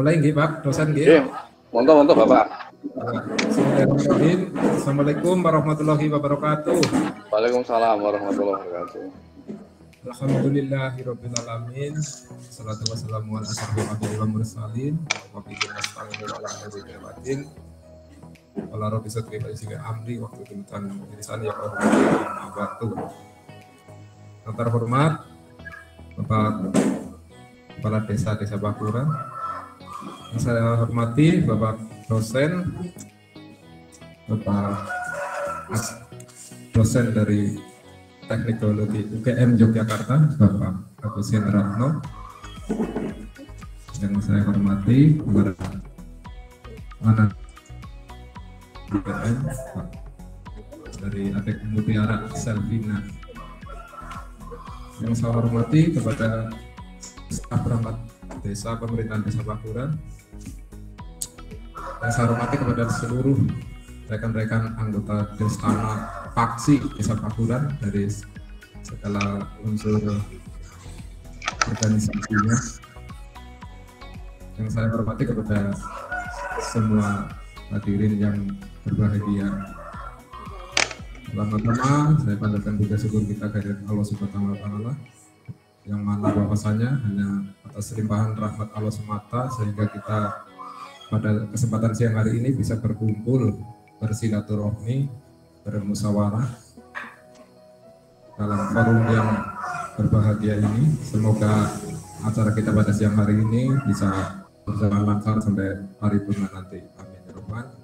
Mulai nggih Pak, dosen nggih. Nggih, monggo Bapak. Bismillahirrahmanirrahim. Assalamualaikum warahmatullahi wabarakatuh. Waalaikumsalam warahmatullahi wabarakatuh. Alhamdulillahirabbil alamin. Shalatu wassalamu ala asyrofil anbiya'i wal mursalin wa bihi nasta'inu ala amri wadin. Wala rabbi sadri wa yassir amri wa hlul 'uqdatam min lisani yafqahu qawli. Yang terhormat Bapak Kepala Desa Bakuran, yang saya hormati Bapak dosen, Bapak dosen dari Teknik Geologi UGM Yogyakarta, Bapak Agus Hendratno, yang saya hormati kepada anak UGM dari Adik Mutiara Selvina, yang saya hormati kepada staf perangkat desa pemerintahan Desa Bakuran, yang saya hormati kepada seluruh rekan-rekan anggota Destana Paksi Desa Bakuran dari segala unsur organisasinya, yang saya hormati kepada semua hadirin yang berbahagia. Pertama-tama saya panjatkan puja syukur kita kepada Allah Subhanahu wa Ta'ala, yang mana bahwasanya hanya atas limpahan rahmat Allah semata sehingga kita pada kesempatan siang hari ini bisa berkumpul, bersilaturahmi, bermusyawarah dalam forum yang berbahagia ini. Semoga acara kita pada siang hari ini bisa berjalan lancar sampai paripurna nanti. Amin ya rabbal alamin.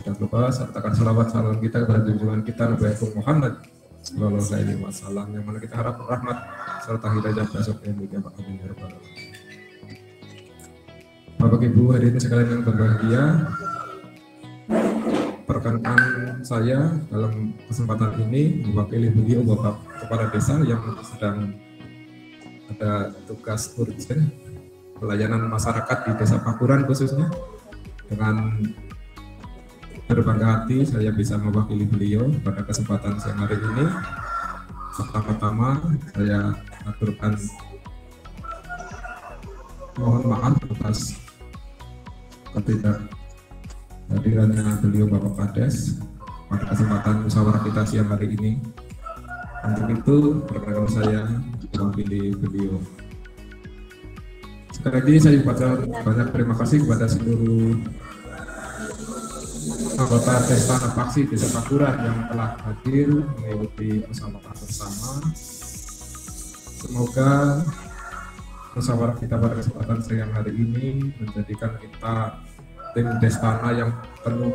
Tidak lupa sertakan salawat salam kita kepada junjungan kita Nabi Muhammad Sallallahu Alaihi Wasallam, yang mana kita harap rahmat serta hidayah besok yang mulia. Amin ya rabbal alamin. Bapak Ibu hadirin sekalian yang berbahagia, perkenalkan saya dalam kesempatan ini mewakili beliau Bapak Kepala Desa yang sedang ada tugas urgent pelayanan masyarakat di Desa Bakuran khususnya. Dengan berbangga hati saya bisa mewakili beliau pada kesempatan siang hari ini. Pertama-tama saya aturkan mohon maaf atas ketidakhadirannya beliau Bapak Kades pada kesempatan musyawarah kita siang hari ini. Untuk itu perkenalkan saya mewakili beliau. Sekali lagi saya ucapkan banyak terima kasih kepada seluruh anggota Destana Paksi Desa Bakuran yang telah hadir mengikuti musyawarah bersama. Semoga musyawarah kita pada kesempatan siang hari ini menjadikan kita tim Destana yang penuh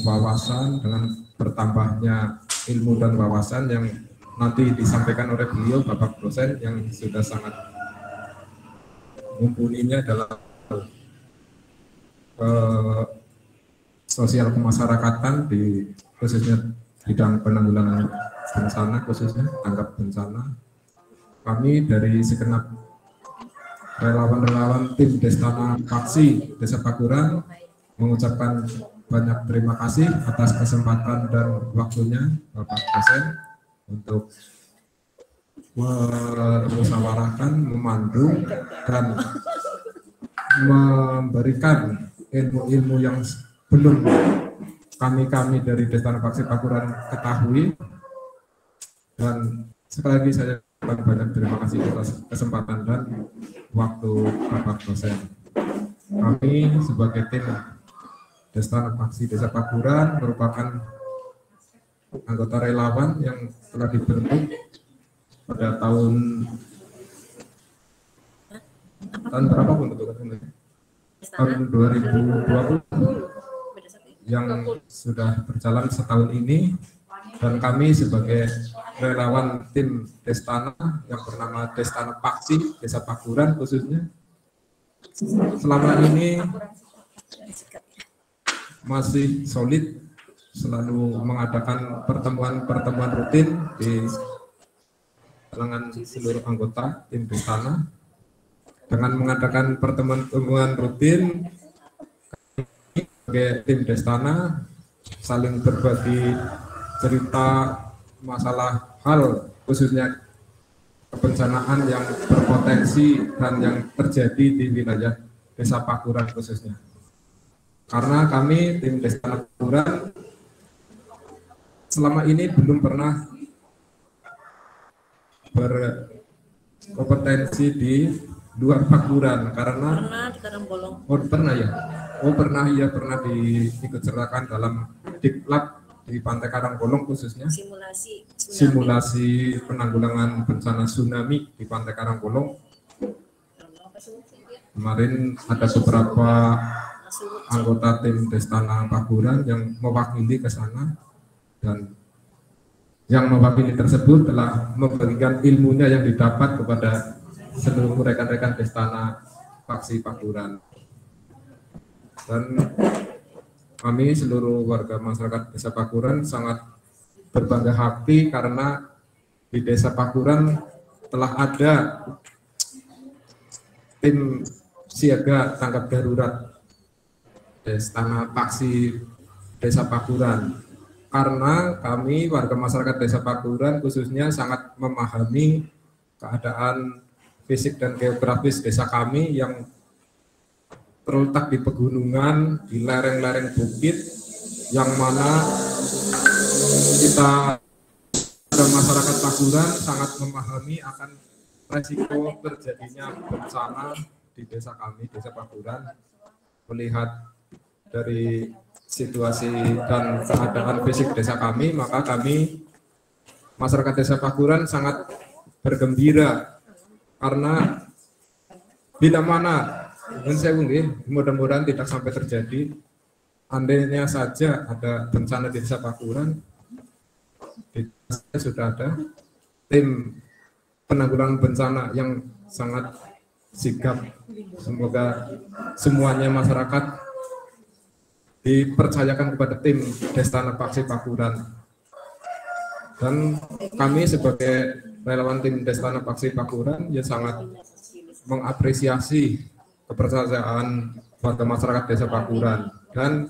wawasan dengan bertambahnya ilmu dan wawasan yang nanti disampaikan oleh beliau Bapak dosen yang sudah sangat mumpuninya dalam sosial kemasyarakatan di khususnya bidang penanggulangan bencana, khususnya tanggap bencana. Kami dari segenap relawan-relawan tim Destana Paksi Desa Bakuran mengucapkan banyak terima kasih atas kesempatan dan waktunya Bapak dosen untuk memusyawarahkan, memandu dan memberikan ilmu-ilmu yang belum kami dari Destana Paksi Bakuran ketahui. Dan sekali lagi saya banyak terima kasih atas kesempatan dan waktu Bapak dosen. Kami sebagai tim Destana Paksi Desa Bakuran merupakan anggota relawan yang telah dibentuk pada tahun berapa pun tahun 2020 yang sudah berjalan setahun ini, dan kami sebagai relawan tim Destana yang bernama Destana Paksi Desa Bakuran khususnya selama ini masih solid, selalu mengadakan pertemuan-pertemuan rutin di kalangan seluruh anggota tim Destana. Dengan mengadakan pertemuan-pertemuan rutin, sebagai tim Destana saling berbagi cerita masalah hal khususnya kebencanaan yang berpotensi dan yang terjadi di wilayah Desa Pakuran khususnya. Karena kami tim Desa Pakuran selama ini belum pernah berkompetensi di luar Pakuran karena Pernah di Karangbolong. Pernah diikut sertakan dalam diklat di Pantai Karangbolong khususnya simulasi penanggulangan bencana tsunami di Pantai Karangbolong. Kemarin ada beberapa anggota tim Destana Pakuran yang mewakili ke sana, dan yang mewakili tersebut telah membagikan ilmunya yang didapat kepada seluruh rekan-rekan Destana Paksi Pakuran. Dan kami seluruh warga masyarakat Desa Pakuran sangat berbangga hati karena di Desa Pakuran telah ada tim siaga tanggap darurat Destana Paksi Desa Pakuran, karena kami warga masyarakat Desa Pakuran khususnya sangat memahami keadaan fisik dan geografis desa kami yang terletak di pegunungan, di lereng-lereng bukit, yang mana kita masyarakat Pakuran sangat memahami akan resiko terjadinya bencana di desa kami, Desa Pakuran. Melihat dari situasi dan keadaan fisik desa kami, maka kami masyarakat Desa Pakuran sangat bergembira karena bila mana mudah-mudahan tidak sampai terjadi, andainya saja ada bencana di Desa Pakuran, sudah ada tim penanggulangan bencana yang sangat sigap. Semoga semuanya masyarakat dipercayakan kepada tim Destana Paksi Pakuran, dan kami sebagai relawan tim Destana Paksi Pakuran ya sangat mengapresiasi kepercayaan warga masyarakat Desa Pakuran, dan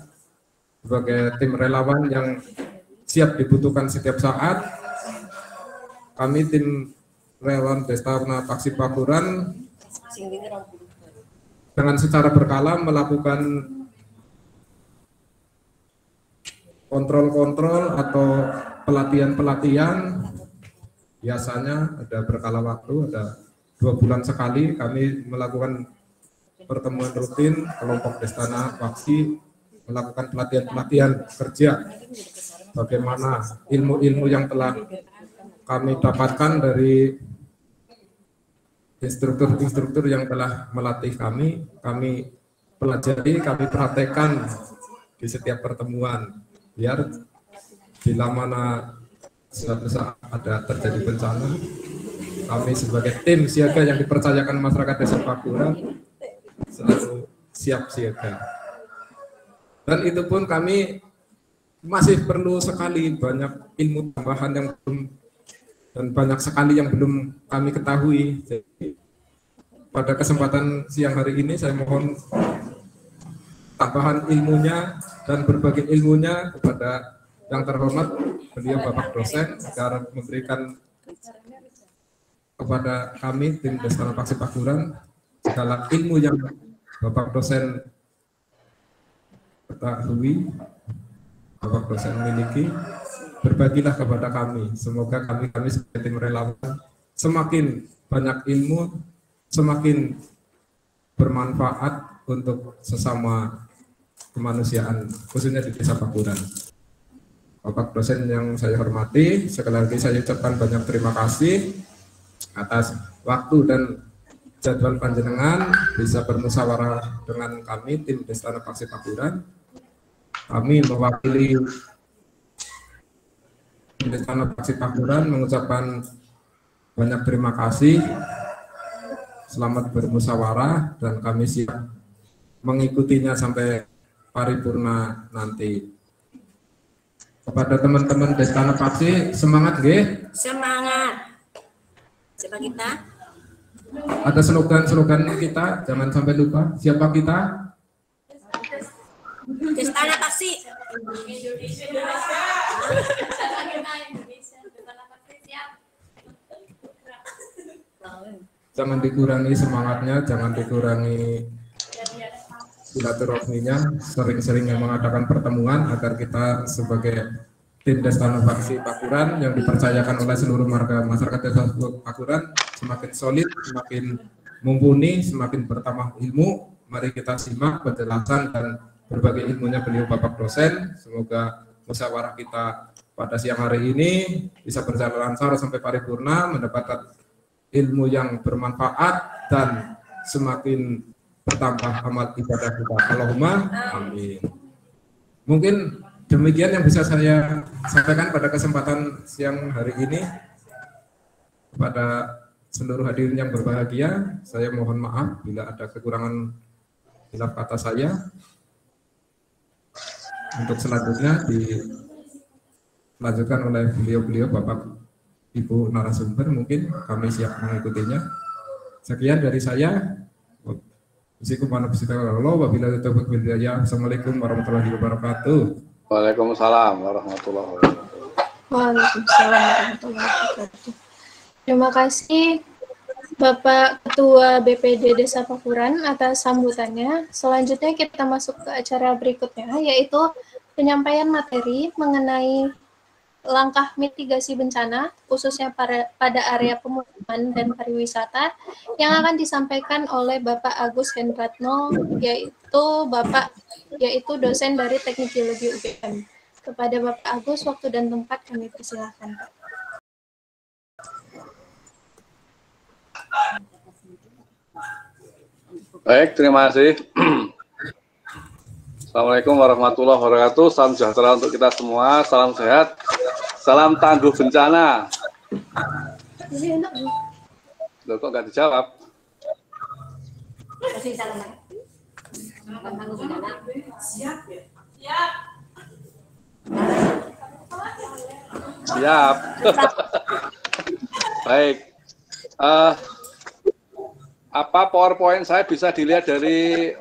sebagai tim relawan yang siap dibutuhkan setiap saat, kami tim relawan Destana Paksi Pakuran dengan secara berkala melakukan kontrol-kontrol atau pelatihan-pelatihan. Biasanya ada berkala waktu, ada 2 bulan sekali kami melakukan pertemuan rutin kelompok Destana Paksi, melakukan pelatihan-pelatihan kerja bagaimana ilmu-ilmu yang telah kami dapatkan dari instruktur-instruktur yang telah melatih kami pelajari, kami praktekkan di setiap pertemuan, biar bila mana suatu saat ada terjadi bencana, kami sebagai tim siaga yang dipercayakan masyarakat Desa Pakuran selalu siap siaga. Dan itu pun kami masih perlu sekali banyak ilmu tambahan yang belum, dan banyak sekali yang belum kami ketahui. Jadi pada kesempatan siang hari ini saya mohon tambahan ilmunya dan berbagi ilmunya kepada yang terhormat beliau Bapak dosen, agar memberikan kepada kami tim Destana Paksi Pakuran segala ilmu yang Bapak dosen ketahui, Bapak dosen memiliki, berbagilah kepada kami. Semoga kami sebagai tim relawan semakin banyak ilmu, semakin bermanfaat untuk sesama kemanusiaan, khususnya di Desa Pakuran. Bapak dosen yang saya hormati, sekali lagi saya ucapkan banyak terima kasih atas waktu dan jadwal panjenengan bisa bermusyawarah dengan kami tim Destana Paksi Pakuran. Kami mewakili Destana Paksi Pakuran mengucapkan banyak terima kasih. Selamat bermusyawarah dan kami siap mengikutinya sampai paripurna nanti. Kepada teman-teman Destana Paksi, semangat nggih? Semangat. Siapa kita? Ada slogan-slogan kita, jangan sampai lupa. Siapa kita? Destana Paksi. jangan dikurangi semangatnya, jangan dikurangi silaturahminya, sering-sering yang mengadakan pertemuan agar kita sebagai tim Destana Paksi Pakuran yang dipercayakan oleh seluruh warga masyarakat Desa Pakuran semakin solid, semakin mumpuni, semakin bertambah ilmu. Mari kita simak penjelasan dan berbagai ilmunya beliau Bapak dosen. Semoga musyawarah kita pada siang hari ini bisa berjalan lancar sampai paripurna, mendapatkan ilmu yang bermanfaat dan semakin bertambah amal ibadah kita. Allahumma amin. Mungkin demikian yang bisa saya sampaikan pada kesempatan siang hari ini. Kepada seluruh hadirin yang berbahagia, saya mohon maaf bila ada kekurangan hilaf kata saya. Untuk selanjutnya dilanjutkan oleh beliau-beliau Bapak Ibu narasumber, mungkin kami siap mengikutinya. Sekian dari saya. Assalamualaikum warahmatullahi wabarakatuh. Waalaikumsalam warahmatullahi wabarakatuh. Waalaikumsalam warahmatullahi wabarakatuh. Terima kasih Bapak Ketua BPD Desa Pakuran atas sambutannya. Selanjutnya kita masuk ke acara berikutnya, yaitu penyampaian materi mengenai langkah mitigasi bencana, khususnya pada area pemukiman dan pariwisata, yang akan disampaikan oleh Bapak Agus Hendratno, yaitu dosen dari Teknik Geologi UGM. Kepada Bapak Agus, waktu dan tempat kami persilahkan. Baik, terima kasih. Assalamualaikum warahmatullahi wabarakatuh. Salam sejahtera untuk kita semua. Salam sehat. Salam tangguh bencana. Loh, kok nggak dijawab? Siap. Baik. Apa PowerPoint saya bisa dilihat dari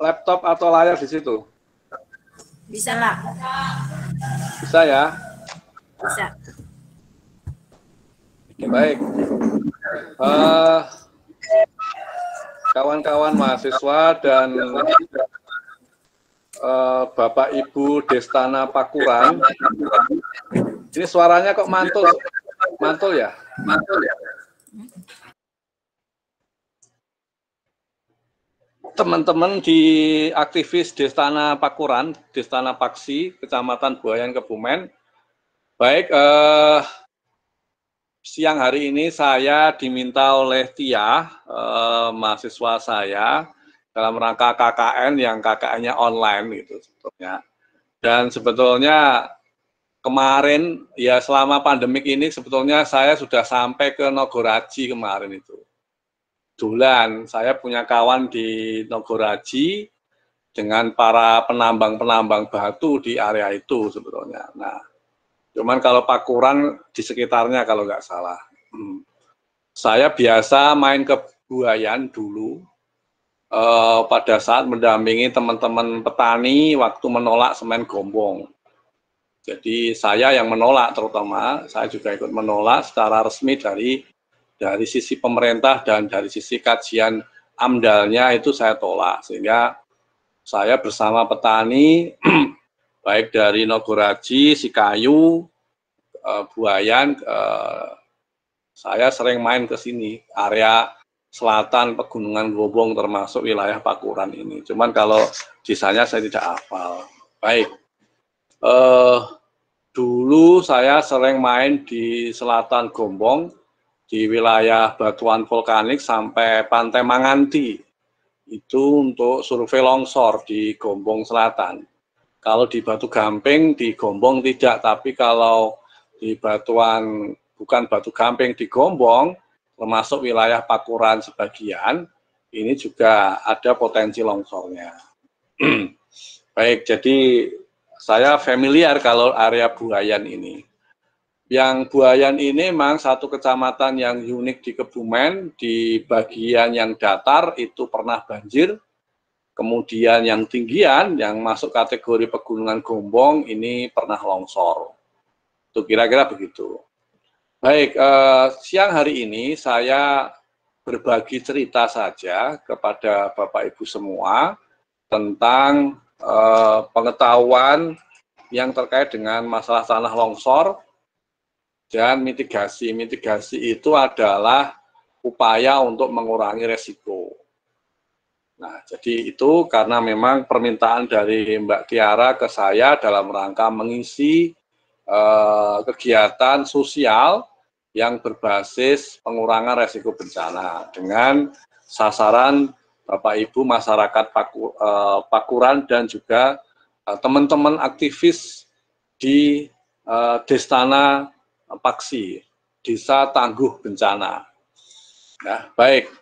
laptop atau layar di situ? Bisa lah. Bisa ya? Bisa. Baik. Kawan-kawan mahasiswa dan Bapak Ibu Destana Pakuran, ini suaranya kok mantul ya? Teman-teman di aktivis Destana Pakuran, Destana Paksi, Kecamatan Buayan, Kebumen. Baik, siang hari ini saya diminta oleh Tia, mahasiswa saya, dalam rangka KKN yang KKN-nya online gitu sebetulnya. Dan sebetulnya kemarin, ya selama pandemik ini sebetulnya saya sudah sampai ke Nogoraji kemarin itu. Kebetulan saya punya kawan di Nogoraji dengan para penambang-penambang batu di area itu sebetulnya. Nah, cuman kalau Pakuran di sekitarnya kalau nggak salah. Saya biasa main ke Buayan dulu pada saat mendampingi teman-teman petani waktu menolak semen Gombong. Jadi saya yang menolak terutama, saya juga ikut menolak secara resmi dari sisi pemerintah dan dari sisi kajian AMDAL-nya itu saya tolak, sehingga saya bersama petani baik dari Nogoraji, Sikayu, Buayan, saya sering main ke sini, area selatan Pegunungan Gombong termasuk wilayah Pakuran ini. Cuman kalau desanya saya tidak hafal. Baik, dulu saya sering main di selatan Gombong, di wilayah batuan vulkanik sampai Pantai Manganti, itu untuk survei longsor di Gombong Selatan. Kalau di Batu Gamping, di Gombong tidak, tapi kalau di batuan, bukan Batu Gamping, di Gombong, termasuk wilayah Pakuran sebagian, ini juga ada potensi longsornya. Baik, jadi saya familiar kalau area Buayan ini. Yang Buayan ini memang satu kecamatan yang unik di Kebumen, di bagian yang datar itu pernah banjir, kemudian yang tinggian yang masuk kategori Pegunungan Gombong ini pernah longsor. Itu kira-kira begitu. Baik, siang hari ini saya berbagi cerita saja kepada Bapak Ibu semua tentang pengetahuan yang terkait dengan masalah tanah longsor dan mitigasi. Mitigasi itu adalah upaya untuk mengurangi resiko. Nah, jadi itu karena memang permintaan dari Mbak Tiara ke saya dalam rangka mengisi kegiatan sosial yang berbasis pengurangan resiko bencana dengan sasaran Bapak Ibu masyarakat Pakuran dan juga teman-teman aktivis di Destana Paksi, Desa Tangguh Bencana. Nah, baik.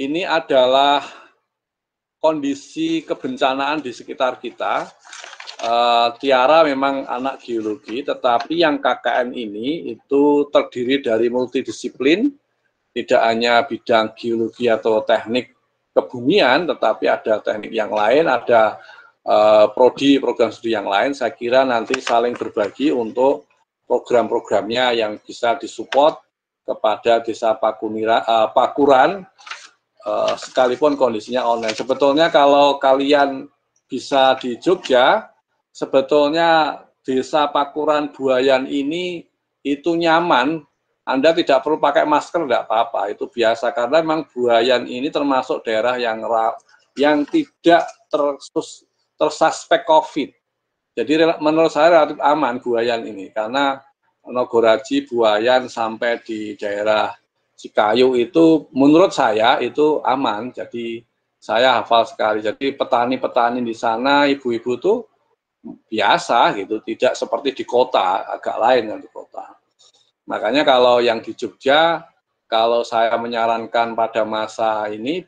Ini adalah kondisi kebencanaan di sekitar kita. Tiara memang anak geologi, tetapi yang KKN ini itu terdiri dari multidisiplin, tidak hanya bidang geologi atau teknik kebumian, tetapi ada teknik yang lain, ada prodi, program studi yang lain. Saya kira nanti saling berbagi untuk program-programnya yang bisa disupport kepada Desa Pakuran, sekalipun kondisinya online. Sebetulnya kalau kalian bisa di Jogja, sebetulnya Desa Pakuran Buayan ini itu nyaman. Anda tidak perlu pakai masker, tidak apa-apa, itu biasa karena memang Buayan ini termasuk daerah yang tidak tersuspek COVID. Jadi menurut saya relatif aman Buayan ini karena Nogoraji, Buayan sampai di daerah Cikayu itu menurut saya itu aman, jadi saya hafal sekali. Jadi petani-petani di sana, ibu-ibu tuh biasa gitu, tidak seperti di kota, agak lain kan di kota. Makanya kalau yang di Jogja, kalau saya menyarankan pada masa ini,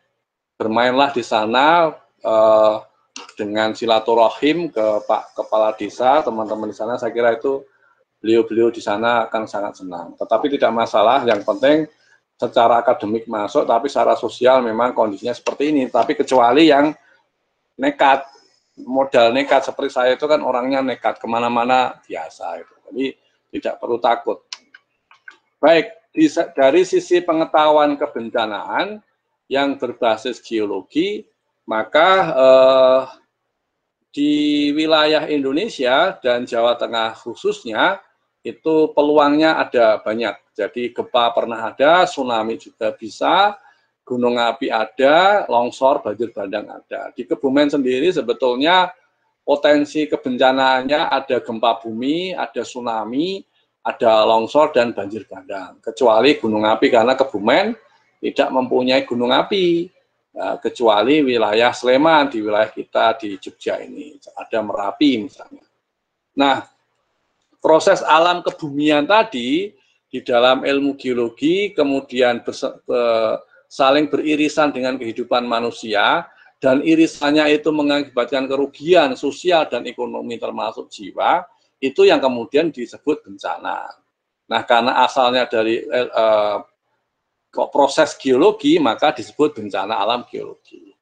bermainlah di sana dengan silaturahim ke Pak Kepala Desa, teman-teman di sana, saya kira itu beliau-beliau di sana akan sangat senang. Tetapi tidak masalah, yang penting secara akademik masuk, tapi secara sosial memang kondisinya seperti ini. Tapi kecuali yang nekat, modal nekat seperti saya itu kan orangnya nekat kemana-mana biasa itu. Jadi tidak perlu takut. Baik, dari sisi pengetahuan kebencanaan yang berbasis geologi, maka di wilayah Indonesia dan Jawa Tengah khususnya itu peluangnya ada banyak. Jadi gempa pernah ada, tsunami juga bisa, gunung api ada, longsor, banjir bandang ada. Di Kebumen sendiri sebetulnya potensi kebencanaannya ada gempa bumi, ada tsunami, ada longsor dan banjir bandang. Kecuali gunung api karena Kebumen tidak mempunyai gunung api. Nah, kecuali wilayah Sleman, di wilayah kita di Jogja ini ada Merapi misalnya. Nah, proses alam kebumian tadi di dalam ilmu geologi kemudian saling beririsan dengan kehidupan manusia, dan irisannya itu mengakibatkan kerugian sosial dan ekonomi termasuk jiwa, itu yang kemudian disebut bencana. Nah, karena asalnya dari proses geologi, maka disebut bencana alam geologi.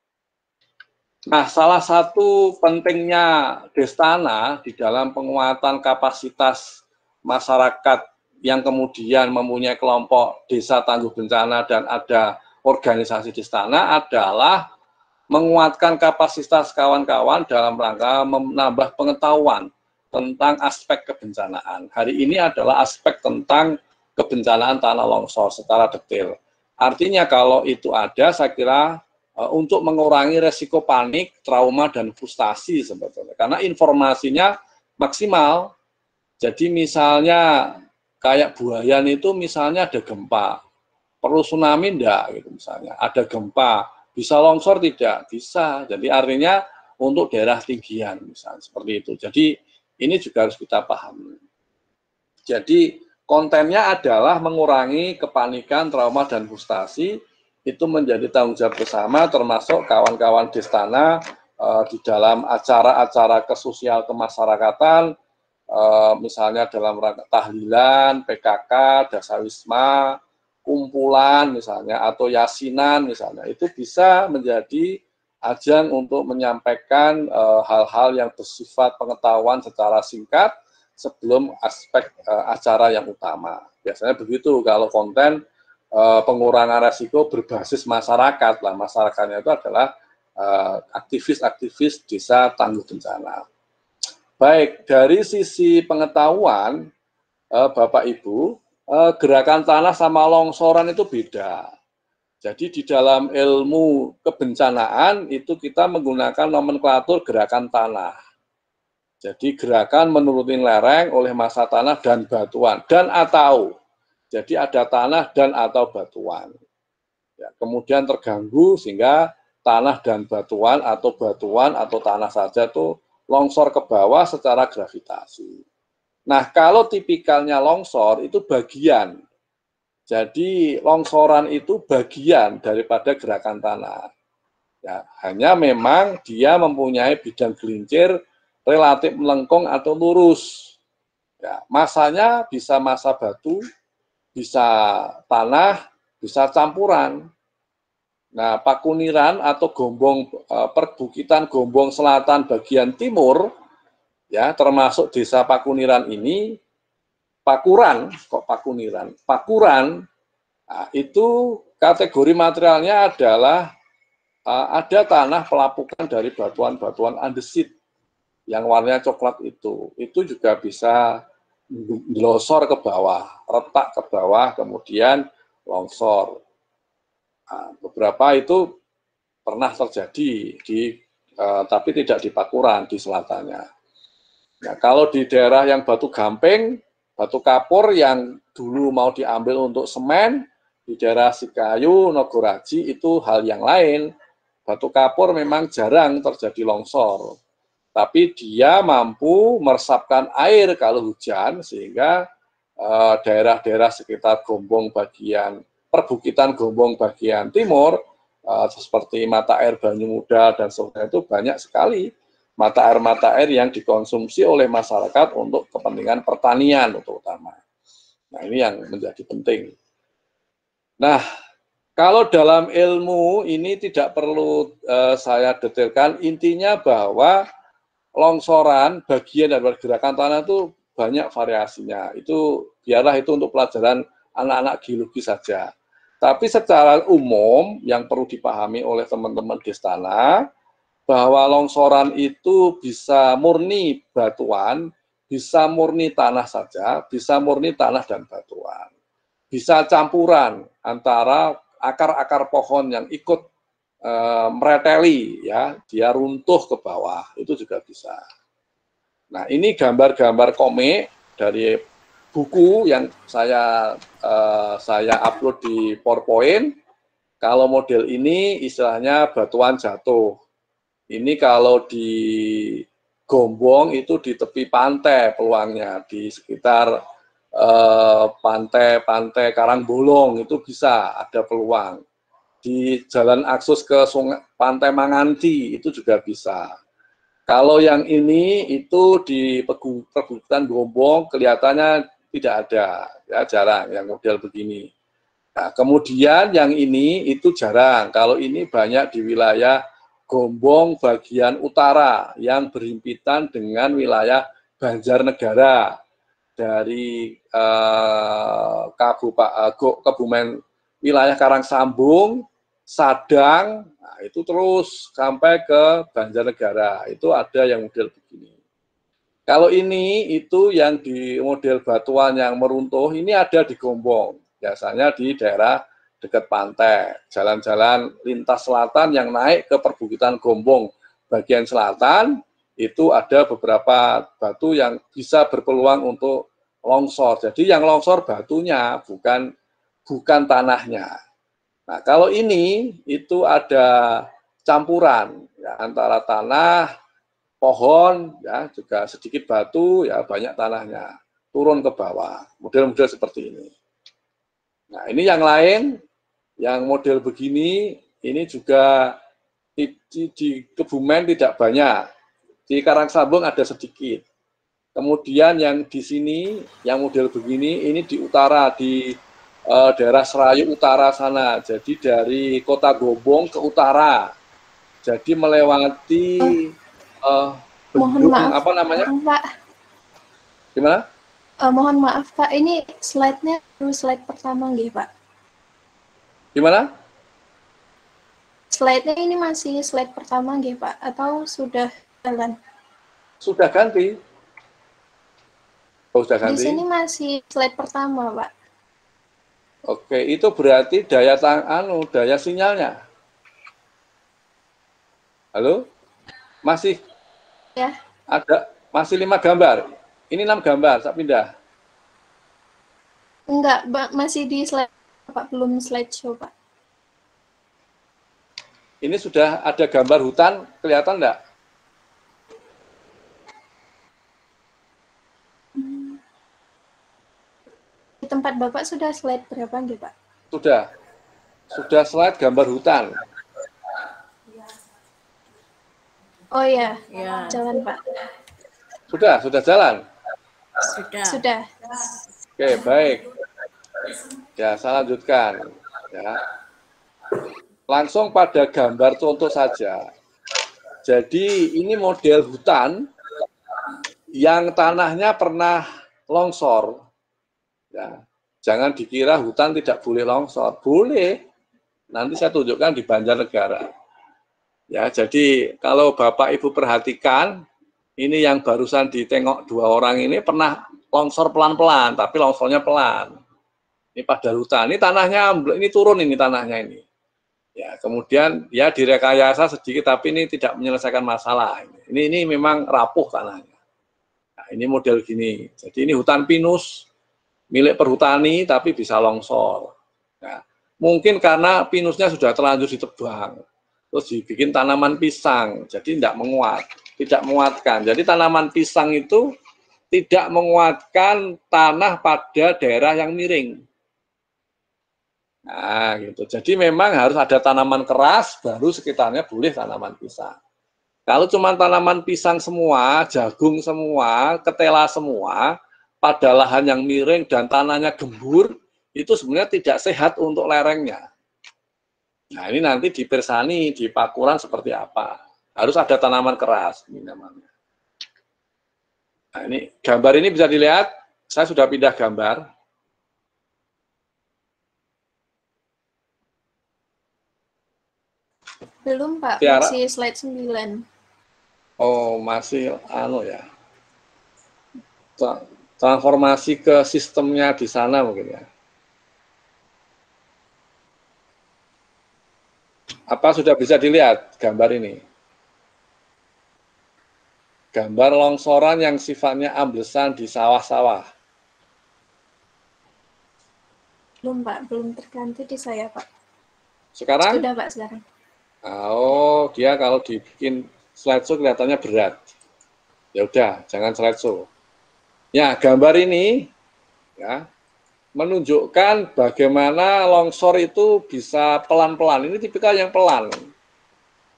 Nah, salah satu pentingnya Destana di dalam penguatan kapasitas masyarakat yang kemudian mempunyai kelompok desa tangguh bencana dan ada organisasi Destana adalah menguatkan kapasitas kawan-kawan dalam rangka menambah pengetahuan tentang aspek kebencanaan. Hari ini adalah aspek tentang kebencanaan tanah longsor secara detail. Artinya kalau itu ada, saya kira untuk mengurangi resiko panik, trauma, dan frustasi sebetulnya. Karena informasinya maksimal. Jadi misalnya kayak Buayan itu misalnya ada gempa, perlu tsunami enggak gitu misalnya. Ada gempa, bisa longsor tidak? Bisa. Jadi artinya untuk daerah tinggian misalnya seperti itu. Jadi ini juga harus kita pahami. Jadi kontennya adalah mengurangi kepanikan, trauma, dan frustasi. Itu menjadi tanggung jawab bersama termasuk kawan-kawan Destana di dalam acara-acara kesosial kemasyarakatan, misalnya dalam rangka tahlilan, PKK, dasawisma, kumpulan misalnya, atau yasinan misalnya, itu bisa menjadi ajang untuk menyampaikan hal-hal yang bersifat pengetahuan secara singkat sebelum aspek acara yang utama. Biasanya begitu kalau konten pengurangan resiko berbasis masyarakat lah. Masyarakatnya itu adalah aktivis-aktivis desa tangguh bencana. Baik, dari sisi pengetahuan, Bapak Ibu, gerakan tanah sama longsoran itu beda. Jadi di dalam ilmu kebencanaan itu kita menggunakan nomenklatur gerakan tanah. Jadi gerakan menurutin lereng oleh massa tanah dan batuan dan atau. Jadi ada tanah dan atau batuan. Ya, kemudian terganggu sehingga tanah dan batuan atau tanah saja itu longsor ke bawah secara gravitasi. Nah, kalau tipikalnya longsor itu bagian. Jadi longsoran itu bagian daripada gerakan tanah. Ya, hanya memang dia mempunyai bidang gelincir relatif melengkung atau lurus. Ya, masanya bisa massa batu, bisa tanah, bisa campuran. Nah, Pakuniran atau Gombong perbukitan Gombong Selatan bagian timur, ya termasuk desa Pakuniran ini, Pakuran, kok Pakuniran? Pakuran, nah, itu kategori materialnya adalah ada tanah pelapukan dari batuan-batuan andesit yang warnanya coklat itu juga bisa dilosor ke bawah, retak ke bawah, kemudian longsor. Nah, beberapa itu pernah terjadi tapi tidak di Pakuran, di selatannya. Nah, kalau di daerah yang batu gamping, batu kapur yang dulu mau diambil untuk semen, di daerah Sikayu, Nogoraji itu hal yang lain. Batu kapur memang jarang terjadi longsor, tapi dia mampu meresapkan air kalau hujan, sehingga daerah-daerah sekitar Gombong bagian, perbukitan Gombong bagian timur, seperti mata air Banyumuda dan sebagainya itu banyak sekali mata air yang dikonsumsi oleh masyarakat untuk kepentingan pertanian terutama. Nah, ini yang menjadi penting. Nah, kalau dalam ilmu ini tidak perlu saya detailkan, intinya bahwa longsoran bagian dari gerakan tanah itu banyak variasinya. Itu biarlah itu untuk pelajaran anak-anak geologi saja. Tapi secara umum yang perlu dipahami oleh teman-teman Destana, bahwa longsoran itu bisa murni batuan, bisa murni tanah saja, bisa murni tanah dan batuan. Bisa campuran antara akar-akar pohon yang ikut mereteli, ya, dia runtuh ke bawah, itu juga bisa. Nah, ini gambar-gambar komik dari buku yang saya upload di PowerPoint. Kalau model ini istilahnya batuan jatuh. Ini kalau di Gombong itu di tepi pantai peluangnya, di sekitar pantai Karangbolong itu bisa ada peluang. Di jalan akses ke sungai Pantai Manganti itu juga bisa. Kalau yang ini itu di perbukitan Gombong kelihatannya tidak ada, ya jarang yang model begini. Nah, kemudian yang ini itu jarang. Kalau ini banyak di wilayah Gombong bagian utara yang berhimpitan dengan wilayah Banjarnegara dari Kebumen wilayah Karangsambung, Sadang, nah itu terus sampai ke Banjarnegara. Itu ada yang model begini. Kalau ini itu yang di model batuan yang meruntuh, ini ada di Gombong. Biasanya di daerah dekat pantai, jalan-jalan lintas selatan yang naik ke perbukitan Gombong bagian selatan, itu ada beberapa batu yang bisa berpeluang untuk longsor. Jadi yang longsor batunya, bukan tanahnya. Nah, kalau ini itu ada campuran ya, antara tanah, pohon, ya juga sedikit batu, ya banyak tanahnya turun ke bawah. Model-model seperti ini. Nah, ini yang lain, yang model begini, ini juga di Kebumen tidak banyak. Di Karangsambung ada sedikit. Kemudian yang di sini, yang model begini, ini di utara, di daerah Serayu Utara sana. Jadi dari kota Gombong ke utara. Jadi melewati mohon maaf, apa namanya? Pak. Gimana? Mohon maaf Pak, ini slide-nya baru slide pertama nggih Pak? Gimana? Slide-nya ini masih slide pertama nggih, Pak, atau sudah jalan? Sudah ganti. Oh, sudah Di ganti. sini masih slide pertama, Pak. Oke, itu berarti daya sinyalnya. Halo? Masih Ya, masih 5 gambar. Ini 6 gambar, saya pindah. enggak, masih di slide, Pak, belum slideshow, Pak. Ini sudah ada gambar hutan, kelihatan enggak? Di tempat Bapak sudah slide berapa nggih, Pak? Sudah. Sudah slide gambar hutan. Oh ya, Ya, jalan, Pak. Sudah jalan. sudah. Sudah. Oke, baik. Ya, saya lanjutkan. Ya. Langsung pada gambar contoh saja. Jadi ini model hutan yang tanahnya pernah longsor. Ya. Jangan dikira hutan tidak boleh longsor. Boleh. Nanti saya tunjukkan di Banjarnegara. Ya, jadi kalau Bapak Ibu perhatikan, ini yang barusan ditengok 2 orang ini pernah longsor pelan-pelan, tapi longsornya pelan. Ini pada hutan. Ini tanahnya, ini turun ini tanahnya ini. Ya, kemudian ya direkayasa sedikit, tapi ini tidak menyelesaikan masalah. Ini memang rapuh tanahnya. Nah, ini model gini. Jadi ini hutan pinus milik perhutani, tapi bisa longsor. Nah, mungkin karena pinusnya sudah terlanjur ditebang, terus dibikin tanaman pisang, jadi tidak menguatkan. Jadi tanaman pisang itu tidak menguatkan tanah pada daerah yang miring. Nah, gitu. Jadi memang harus ada tanaman keras, baru sekitarnya boleh tanaman pisang. Kalau cuma tanaman pisang semua, jagung semua, ketela semua, pada lahan yang miring dan tanahnya gembur, itu sebenarnya tidak sehat untuk lerengnya. Nah, ini nanti di Persani, di Pakuran seperti apa. Harus ada tanaman keras, ini namanya. Nah, ini gambar ini bisa dilihat, saya sudah pindah gambar. Belum, Pak, Tiara. masih slide 9. Oh, masih ya. Transformasi ke sistemnya di sana mungkin ya. Apa sudah bisa dilihat gambar ini? Gambar longsoran yang sifatnya amblesan di sawah-sawah. Belum, Pak, belum terganti di saya, Pak. Sekarang? Sudah, Pak, sekarang. Oh, dia kalau dibikin slideshow kelihatannya berat. Ya udah, jangan slideshow. Ya, gambar ini ya menunjukkan bagaimana longsor itu bisa pelan-pelan. Ini tipikal yang pelan.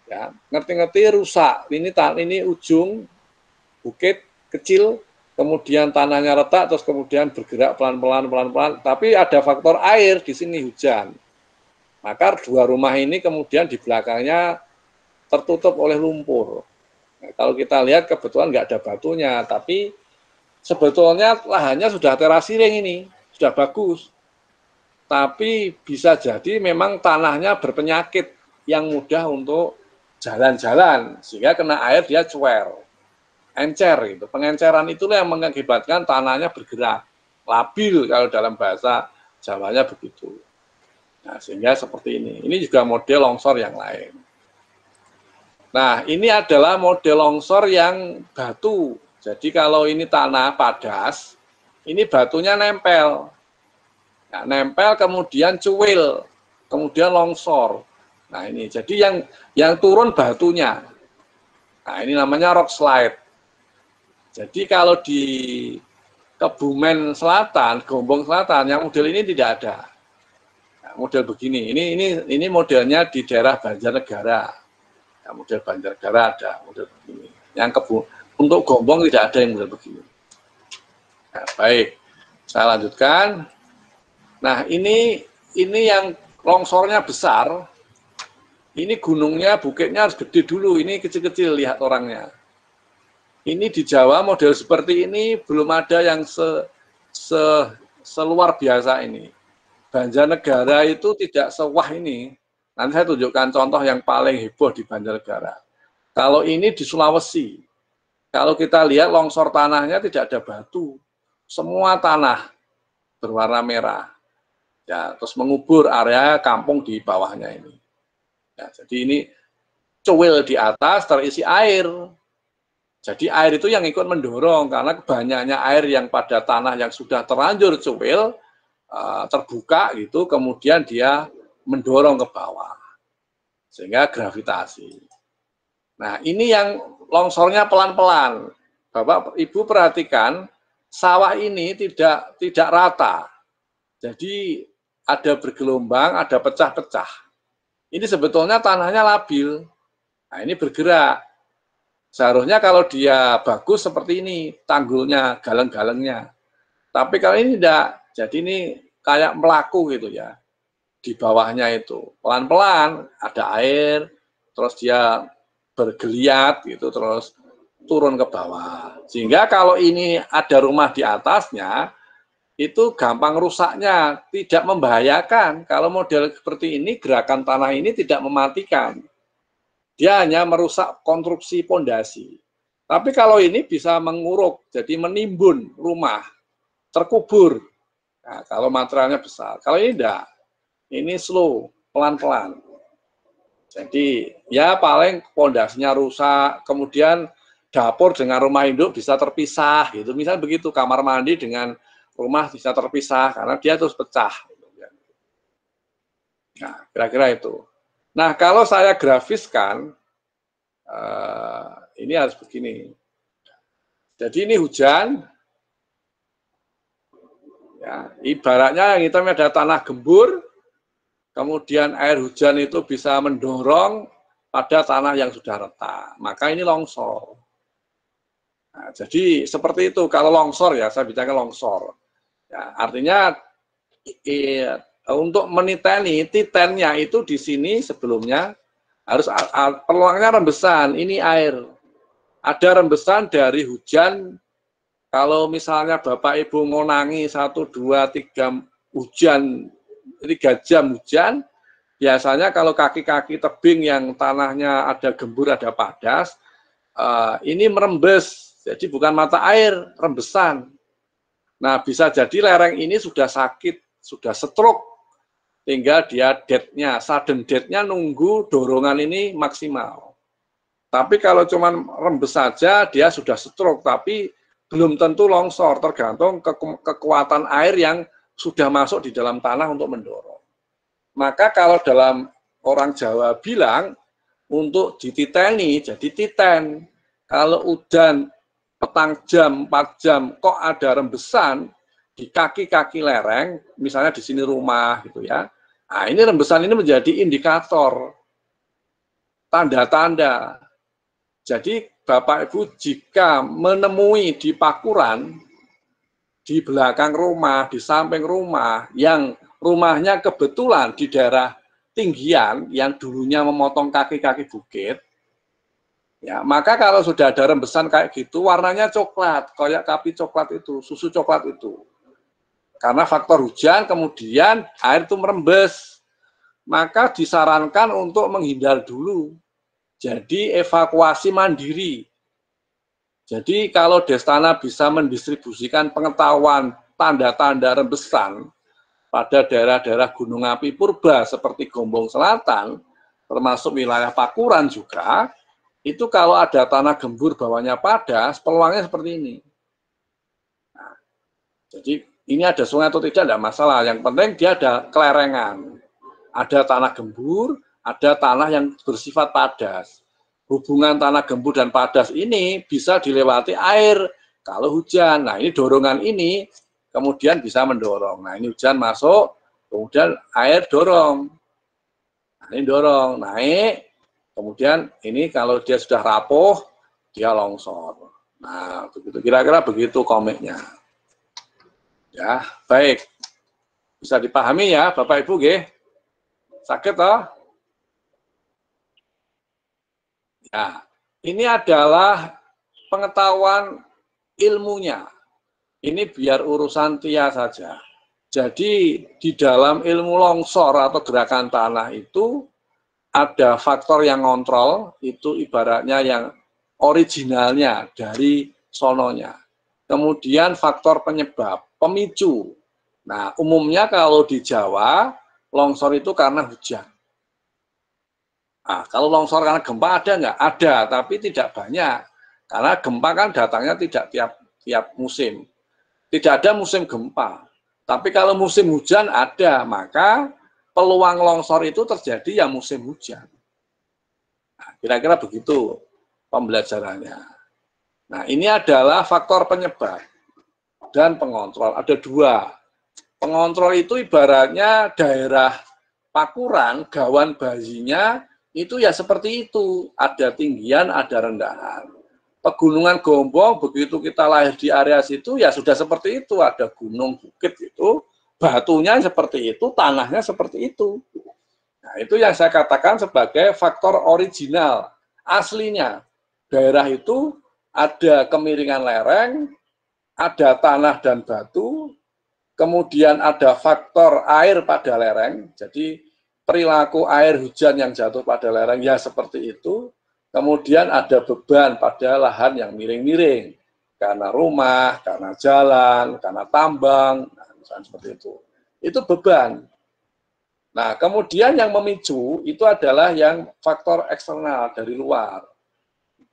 Ya, ngerti-ngerti rusak. Ini ujung bukit kecil, kemudian tanahnya retak, terus kemudian bergerak pelan-pelan. Tapi ada faktor air di sini, hujan. Maka 2 rumah ini kemudian di belakangnya tertutup oleh lumpur. Nah, kalau kita lihat kebetulan nggak ada batunya, tapi sebetulnya lahannya sudah terasiring ini, sudah bagus. Tapi bisa jadi memang tanahnya berpenyakit yang mudah untuk jalan-jalan, sehingga kena air dia cuer, encer gitu. Pengenceran itulah yang mengakibatkan tanahnya bergerak, labil kalau dalam bahasa Jawanya begitu. Nah, sehingga seperti ini. Ini juga model longsor yang lain. Nah, ini adalah model longsor yang batu. Jadi kalau ini tanah padas, ini batunya nempel. Nah, nempel kemudian cuil, kemudian longsor. Nah, ini jadi yang turun batunya. Nah, ini namanya rock slide. Jadi kalau di Kebumen Selatan, Gombong Selatan, yang model ini tidak ada. Nah, model begini. Ini modelnya di daerah Banjarnegara. Nah, model Banjarnegara ada model begini. Untuk Gombong tidak ada yang model begini. Nah, baik, saya lanjutkan. Nah, ini yang longsornya besar. Ini gunungnya, bukitnya harus gede dulu. Ini kecil-kecil, lihat orangnya. Ini di Jawa model seperti ini belum ada yang seluar biasa ini. Banjarnegara itu tidak sewah ini. Nanti saya tunjukkan contoh yang paling heboh di Banjarnegara. Kalau ini di Sulawesi, kalau kita lihat longsor tanahnya tidak ada batu, semua tanah berwarna merah. Ya, terus mengubur area kampung di bawahnya ini. Ya, jadi ini cuil di atas terisi air. Jadi air itu yang ikut mendorong karena banyaknya air yang pada tanah yang sudah terlanjur cuil terbuka gitu, kemudian dia mendorong ke bawah sehingga gravitasi. Nah ini yang longsornya pelan-pelan. Bapak Ibu perhatikan sawah ini tidak rata. Jadi ada bergelombang, ada pecah-pecah. Ini sebetulnya tanahnya labil. Nah ini bergerak. Seharusnya kalau dia bagus seperti ini, tanggulnya, galeng-galengnya. Tapi kalau ini tidak, jadi ini kayak melaku gitu ya. Di bawahnya itu, pelan-pelan ada air, terus dia bergeliat gitu, terus turun ke bawah. Sehingga kalau ini ada rumah di atasnya, itu gampang rusaknya, tidak membahayakan. Kalau model seperti ini, gerakan tanah ini tidak mematikan. Dia hanya merusak konstruksi pondasi. Tapi kalau ini bisa menguruk, jadi menimbun rumah, terkubur. Nah, kalau materialnya besar. Kalau ini tidak, ini slow, pelan-pelan. Jadi ya paling pondasinya rusak, kemudian dapur dengan rumah induk bisa terpisah, gitu. Misalnya begitu, kamar mandi dengan rumah bisa terpisah karena dia terus pecah. Nah, kira-kira itu. Nah, kalau saya grafiskan, ini harus begini. Jadi ini hujan, ya, ibaratnya yang hitam ada tanah gembur, kemudian air hujan itu bisa mendorong pada tanah yang sudah retak. Maka ini longsor. Nah, jadi seperti itu. Kalau longsor ya, saya bicara longsor. Ya, artinya untuk meniteni, titennya itu di sini sebelumnya harus peluangnya rembesan, ini air. Ada rembesan dari hujan, kalau misalnya Bapak Ibu ngonangi 1, 2, 3 hujan, 3 jam hujan, biasanya kalau kaki-kaki tebing yang tanahnya ada gembur, ada padas, ini merembes, jadi bukan mata air, rembesan. Nah bisa jadi lereng ini sudah sakit, sudah stroke, sehingga dia death-nya, sudden death-nya nunggu dorongan ini maksimal. Tapi kalau cuma rembes saja, dia sudah stroke, tapi belum tentu longsor, tergantung kekuatan air yang sudah masuk di dalam tanah untuk mendorong. Maka kalau dalam orang Jawa bilang, untuk dititeni, jadi titen. Kalau udan petang jam, 4 jam, kok ada rembesan, di kaki-kaki lereng, misalnya di sini rumah gitu ya. Nah, ini rembesan ini menjadi indikator, tanda-tanda. Jadi Bapak Ibu jika menemui di pakuran, di belakang rumah, di samping rumah, yang rumahnya kebetulan di daerah tinggian, yang dulunya memotong kaki-kaki bukit, ya, maka kalau sudah ada rembesan kayak gitu, warnanya coklat, kayak kapi coklat itu, susu coklat itu. Karena faktor hujan, kemudian air itu merembes. Maka disarankan untuk menghindar dulu. Jadi evakuasi mandiri. Jadi kalau Destana bisa mendistribusikan pengetahuan tanda-tanda rembesan pada daerah-daerah gunung api purba seperti Gombong Selatan, termasuk wilayah Pakuran juga, itu kalau ada tanah gembur bawahnya padas, peluangnya seperti ini. Nah, jadi ini ada sungai atau tidak masalah. Yang penting dia ada kelerengan. Ada tanah gembur, ada tanah yang bersifat padas. Hubungan tanah gembur dan padas ini bisa dilewati air kalau hujan. Nah ini dorongan ini kemudian bisa mendorong. Nah ini hujan masuk, kemudian air dorong. Nah ini dorong, naik. Kemudian ini kalau dia sudah rapuh, dia longsor. Nah begitu, kira-kira begitu komiknya. Ya, baik. Bisa dipahami ya, Bapak Ibu, nggih? Sakit toh? Ya, ini adalah pengetahuan ilmunya. Ini biar urusan Tia saja. Jadi di dalam ilmu longsor atau gerakan tanah itu ada faktor yang ngontrol, itu ibaratnya yang originalnya dari sononya. Kemudian faktor penyebab, pemicu. Nah, umumnya kalau di Jawa, longsor itu karena hujan. Nah, kalau longsor karena gempa ada nggak? Ada, tapi tidak banyak. Karena gempa kan datangnya tidak tiap musim. Tidak ada musim gempa. Tapi kalau musim hujan ada, maka peluang longsor itu terjadi ya musim hujan. Nah, kira-kira begitu pembelajarannya. Nah, ini adalah faktor penyebab dan pengontrol. Ada dua. Pengontrol itu ibaratnya daerah pakuran, gawan bayinya, itu ya seperti itu. Ada tinggian, ada rendahan. Pegunungan Gombong, begitu kita lahir di area situ, ya sudah seperti itu. Ada gunung, bukit itu, batunya seperti itu, tanahnya seperti itu. Nah, itu yang saya katakan sebagai faktor original, aslinya. Daerah itu ada kemiringan lereng, ada tanah dan batu, kemudian ada faktor air pada lereng, jadi perilaku air hujan yang jatuh pada lereng, ya seperti itu. Kemudian ada beban pada lahan yang miring-miring, karena rumah, karena jalan, karena tambang, nah, misalnya seperti itu. Itu beban. Nah, kemudian yang memicu itu adalah yang faktor eksternal dari luar.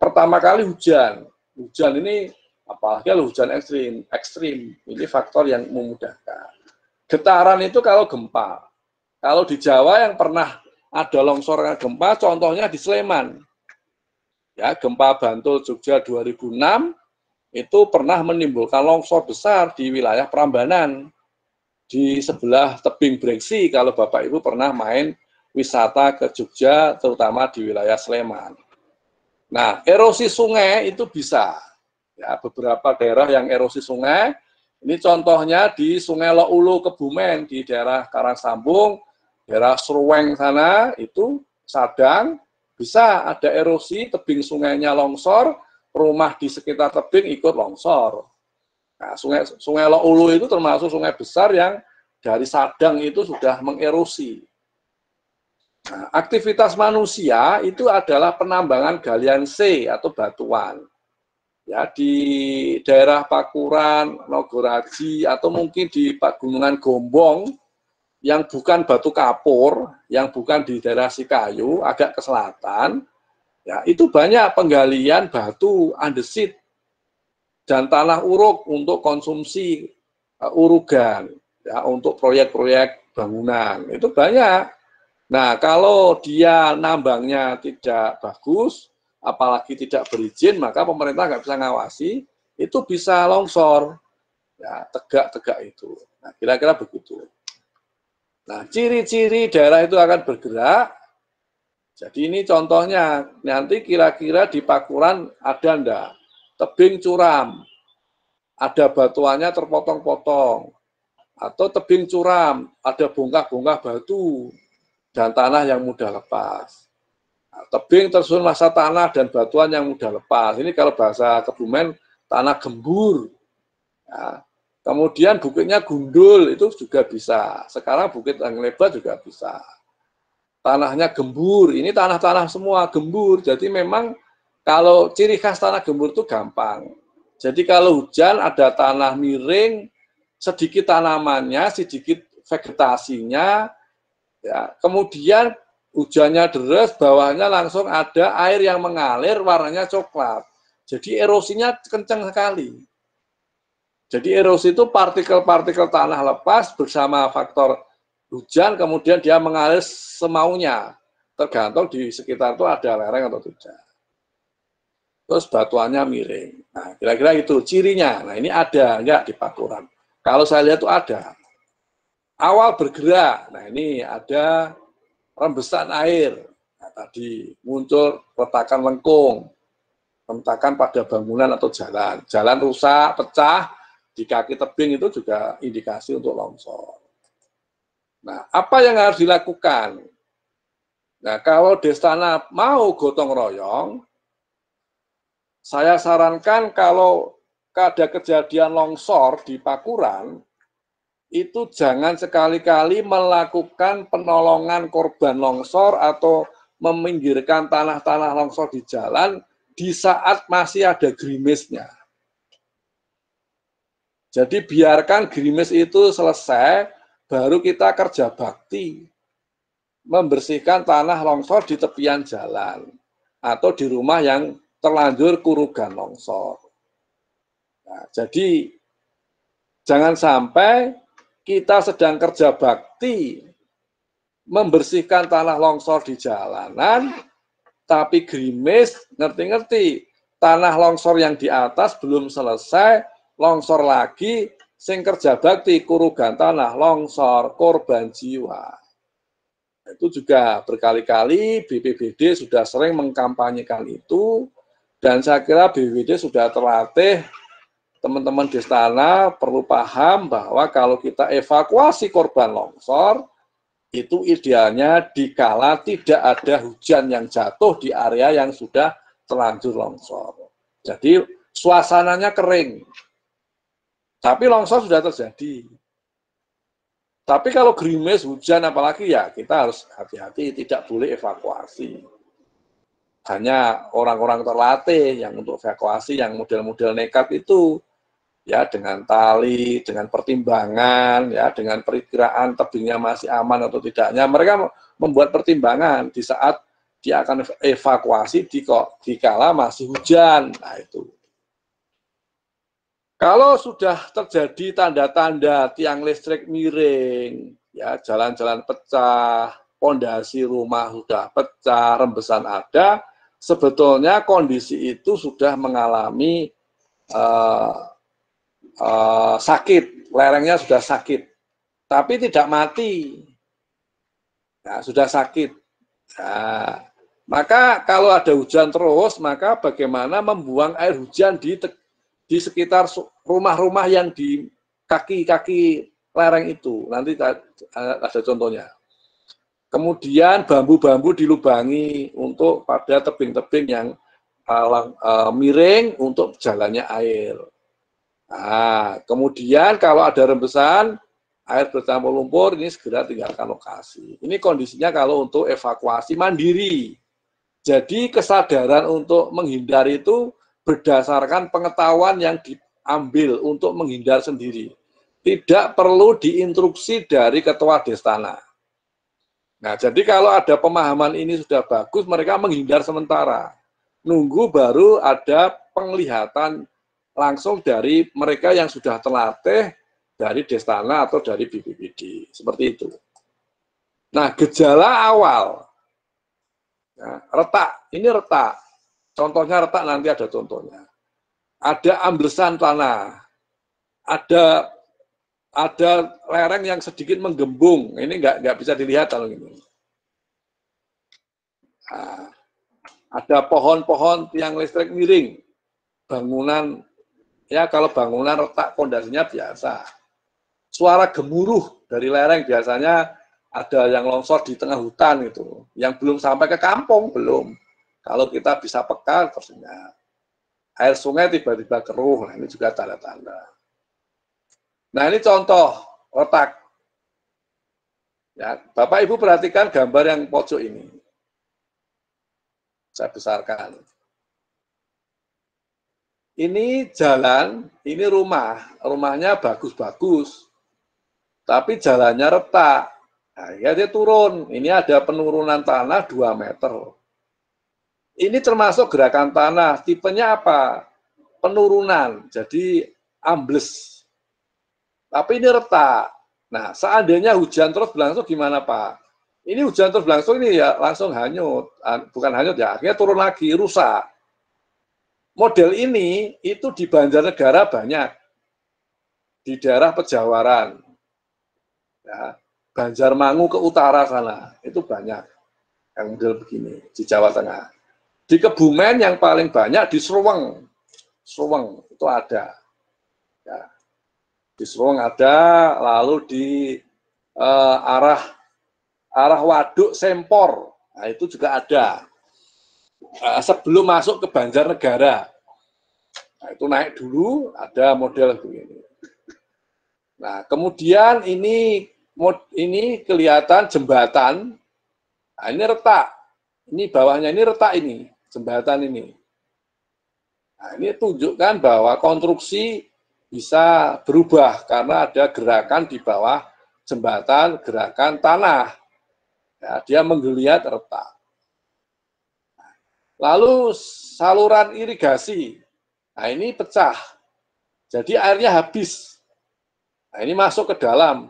Pertama kali hujan. Hujan ini, apalagi kalau hujan ekstrim, ini faktor yang memudahkan. Getaran itu kalau gempa. Kalau di Jawa yang pernah ada longsor karena gempa, contohnya di Sleman. Ya, gempa Bantul Jogja 2006 itu pernah menimbulkan longsor besar di wilayah Prambanan di sebelah tebing Breksi kalau Bapak Ibu pernah main wisata ke Jogja terutama di wilayah Sleman. Nah, erosi sungai itu bisa. Ya, beberapa daerah yang erosi sungai, ini contohnya di Sungai Loulu Kebumen di daerah Karangsambung, daerah Seruweng sana itu Sadang, bisa ada erosi, tebing sungainya longsor, rumah di sekitar tebing ikut longsor. Nah, sungai Loulu itu termasuk sungai besar yang dari Sadang itu sudah mengerosi. Nah, aktivitas manusia itu adalah penambangan galian C atau batuan. Ya, di daerah Pakuran, Nogoraji, atau mungkin di Pegunungan Gombong, yang bukan batu kapur, yang bukan di daerah Sikayu, agak ke selatan, ya itu banyak penggalian batu andesit dan tanah uruk untuk konsumsi urugan, ya untuk proyek-proyek bangunan itu banyak. Nah, kalau dia nambangnya tidak bagus, apalagi tidak berizin, maka pemerintah nggak bisa ngawasi, itu bisa longsor, ya tegak-tegak itu. Nah, kira-kira begitu. Nah, ciri-ciri daerah itu akan bergerak. Jadi ini contohnya, nanti kira-kira di Pakuran ada enggak? Tebing curam, ada batuannya terpotong-potong. Atau tebing curam, ada bongkah-bongkah batu, dan tanah yang mudah lepas. Nah, tebing tersusun massa tanah dan batuan yang mudah lepas. Ini kalau bahasa Kebumen, tanah gembur. Ya. Kemudian bukitnya gundul, itu juga bisa. Sekarang bukit yang lebar juga bisa. Tanahnya gembur, ini tanah-tanah semua gembur. Jadi memang kalau ciri khas tanah gembur itu gampang. Jadi kalau hujan ada tanah miring, sedikit tanamannya, sedikit vegetasinya, ya. Kemudian hujannya deras, bawahnya langsung ada air yang mengalir, warnanya coklat. Jadi erosinya kencang sekali. Jadi erosi itu partikel-partikel tanah lepas bersama faktor hujan, kemudian dia mengalir semaunya. Tergantung di sekitar itu ada lereng atau tidak. Terus batuannya miring. Nah, kira-kira itu cirinya. Nah, ini ada enggak di Pakuran? Kalau saya lihat itu ada. Awal bergerak. Nah, ini ada rembesan air. Nah, tadi muncul retakan lengkung. Retakan pada bangunan atau jalan. Jalan rusak, pecah. Di kaki tebing itu juga indikasi untuk longsor. Nah, apa yang harus dilakukan? Nah, kalau Destana mau gotong royong, saya sarankan kalau ada kejadian longsor di Pakuran, itu jangan sekali-kali melakukan penolongan korban longsor atau meminggirkan tanah-tanah longsor di jalan di saat masih ada gerimisnya. Jadi biarkan gerimis itu selesai, baru kita kerja bakti membersihkan tanah longsor di tepian jalan atau di rumah yang terlanjur kurugan longsor. Nah, jadi jangan sampai kita sedang kerja bakti membersihkan tanah longsor di jalanan, tapi gerimis, ngerti-ngerti, tanah longsor yang di atas belum selesai, longsor lagi, sing kerja bakti kurugan tanah longsor, korban jiwa. Itu juga berkali-kali BPBD sudah sering mengkampanyekan itu, dan saya kira BPBD sudah terlatih. Teman-teman di istana perlu paham bahwa kalau kita evakuasi korban longsor, itu idealnya dikala tidak ada hujan yang jatuh di area yang sudah terlanjur longsor. Jadi suasananya kering, tapi longsor sudah terjadi. Tapi kalau gerimis, hujan apalagi ya kita harus hati-hati, tidak boleh evakuasi. Hanya orang-orang terlatih yang untuk evakuasi, yang model-model nekat itu, ya dengan tali, dengan pertimbangan, ya dengan perkiraan tebingnya masih aman atau tidaknya, mereka membuat pertimbangan di saat dia akan evakuasi dikala masih hujan. Nah itu. Kalau sudah terjadi tanda-tanda tiang listrik miring, ya jalan-jalan pecah, pondasi rumah sudah pecah, rembesan ada, sebetulnya kondisi itu sudah mengalami sakit, lerengnya sudah sakit, tapi tidak mati, nah, sudah sakit. Nah, maka kalau ada hujan terus, maka bagaimana membuang air hujan di sekitar rumah-rumah yang di kaki-kaki lereng itu. Nanti ada contohnya. Kemudian bambu-bambu dilubangi untuk pada tebing-tebing yang miring untuk jalannya air. Nah, kemudian kalau ada rembesan, air bercampur lumpur, ini segera tinggalkan lokasi. Ini kondisinya kalau untuk evakuasi mandiri. Jadi kesadaran untuk menghindar itu berdasarkan pengetahuan yang diambil untuk menghindar sendiri. Tidak perlu diinstruksi dari ketua destana. Nah, jadi kalau ada pemahaman ini sudah bagus, mereka menghindar sementara. Nunggu baru ada penglihatan langsung dari mereka yang sudah terlatih dari destana atau dari BPBD. Seperti itu. Nah, gejala awal. Nah, retak. Ini retak. Contohnya retak, nanti ada contohnya. Ada amblesan tanah. Ada lereng yang sedikit menggembung. Ini nggak bisa dilihat kalau ini. Nah, ada pohon-pohon tiang listrik miring. Bangunan, ya kalau bangunan retak pondasinya biasa. Suara gemuruh dari lereng biasanya ada yang longsor di tengah hutan gitu. Yang belum sampai ke kampung, belum. Kalau kita bisa peka, terusnya air sungai tiba-tiba keruh, nah ini juga tanda-tanda. Nah ini contoh retak. Ya, Bapak Ibu perhatikan gambar yang pojok ini. Saya besarkan. Ini jalan, ini rumah. Rumahnya bagus-bagus. Tapi jalannya retak. Nah, ya dia turun. Ini ada penurunan tanah 2 meter. Ini termasuk gerakan tanah. Tipenya apa? Penurunan. Jadi ambles. Tapi ini retak. Nah, seandainya hujan terus berlangsung gimana, Pak? Ini hujan terus berlangsung ini ya langsung hanyut. Bukan hanyut ya, akhirnya turun lagi, rusak. Model ini itu di Banjarnegara banyak. Di daerah Pejawaran. Ya, Banjarmangu ke utara sana. Itu banyak yang model begini di Jawa Tengah. Di Kebumen yang paling banyak di Sruweng. Sruweng itu ada. Ya. Di Sruweng ada, lalu di arah Waduk Sempor. Nah, itu juga ada. Sebelum masuk ke Banjarnegara. Nah, itu naik dulu, ada model begini. Nah, kemudian ini kelihatan jembatan. Nah, ini retak. Ini bawahnya ini retak ini, jembatan ini. Nah, ini tunjukkan bahwa konstruksi bisa berubah karena ada gerakan di bawah jembatan, gerakan tanah. Ya, dia menggeliat retak. Lalu saluran irigasi. Nah, ini pecah. Jadi airnya habis. Nah, ini masuk ke dalam.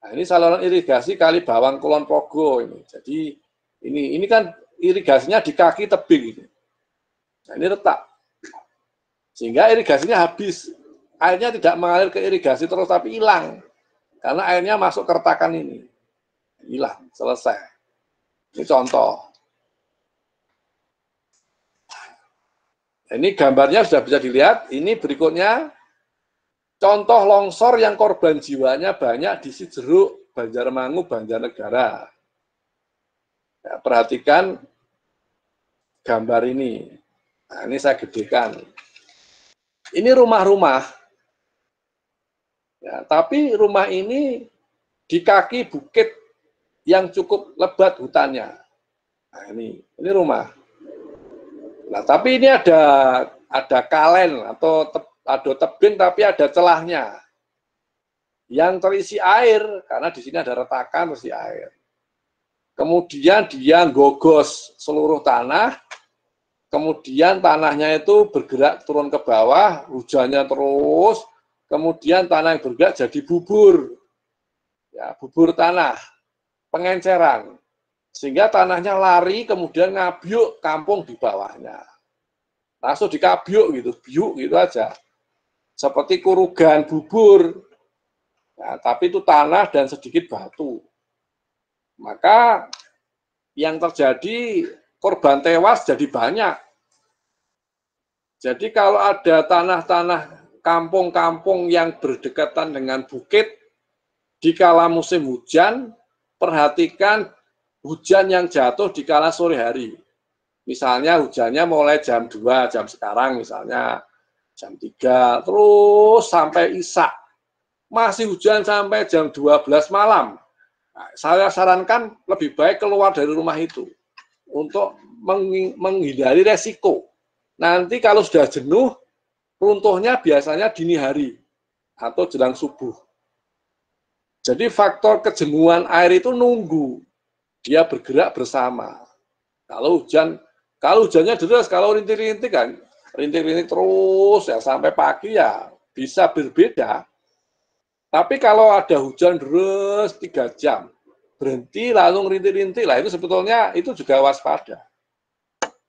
Nah, ini saluran irigasi Kali Bawang Kulon Progo ini. Jadi ini kan irigasinya di kaki tebing ini. Nah, ini retak. Sehingga irigasinya habis. Airnya tidak mengalir ke irigasi terus tapi hilang. Karena airnya masuk ke retakan ini. Hilang, selesai. Ini contoh. Ini gambarnya sudah bisa dilihat. Ini berikutnya contoh longsor yang korban jiwanya banyak di Sijeruk, Banjarmangu, Banjarnegara. Ya, perhatikan gambar ini. Nah, ini saya gedekan. Ini rumah-rumah. Ya, tapi rumah ini di kaki bukit yang cukup lebat hutannya. Nah, ini rumah. Nah, tapi ini ada kalen atau ada tebing tapi ada celahnya yang terisi air karena di sini ada retakan terisi air. Kemudian dia gogos seluruh tanah. Kemudian tanahnya itu bergerak turun ke bawah, hujannya terus. Kemudian tanah yang bergerak jadi bubur, ya, bubur tanah, pengenceran, sehingga tanahnya lari kemudian ngabyuk kampung di bawahnya, langsung dikabyuk gitu, biuk gitu aja, seperti kurugan bubur, ya, tapi itu tanah dan sedikit batu. Maka yang terjadi korban tewas jadi banyak. Jadi kalau ada tanah-tanah kampung-kampung yang berdekatan dengan bukit, di kala musim hujan, perhatikan hujan yang jatuh di kala sore hari. Misalnya hujannya mulai jam 2, jam sekarang misalnya jam 3, terus sampai Isya. Masih hujan sampai jam 12 malam. Nah, saya sarankan lebih baik keluar dari rumah itu untuk menghindari resiko. Nanti kalau sudah jenuh, runtuhnya biasanya dini hari atau jelang subuh. Jadi faktor kejenuhan air itu nunggu, dia bergerak bersama. Kalau hujannya deras, kalau rintik-rintik kan, rintik-rintik terus ya sampai pagi ya bisa berbeda. Tapi kalau ada hujan deras 3 jam, berhenti lalu rintik-rintik, lah itu sebetulnya itu juga waspada.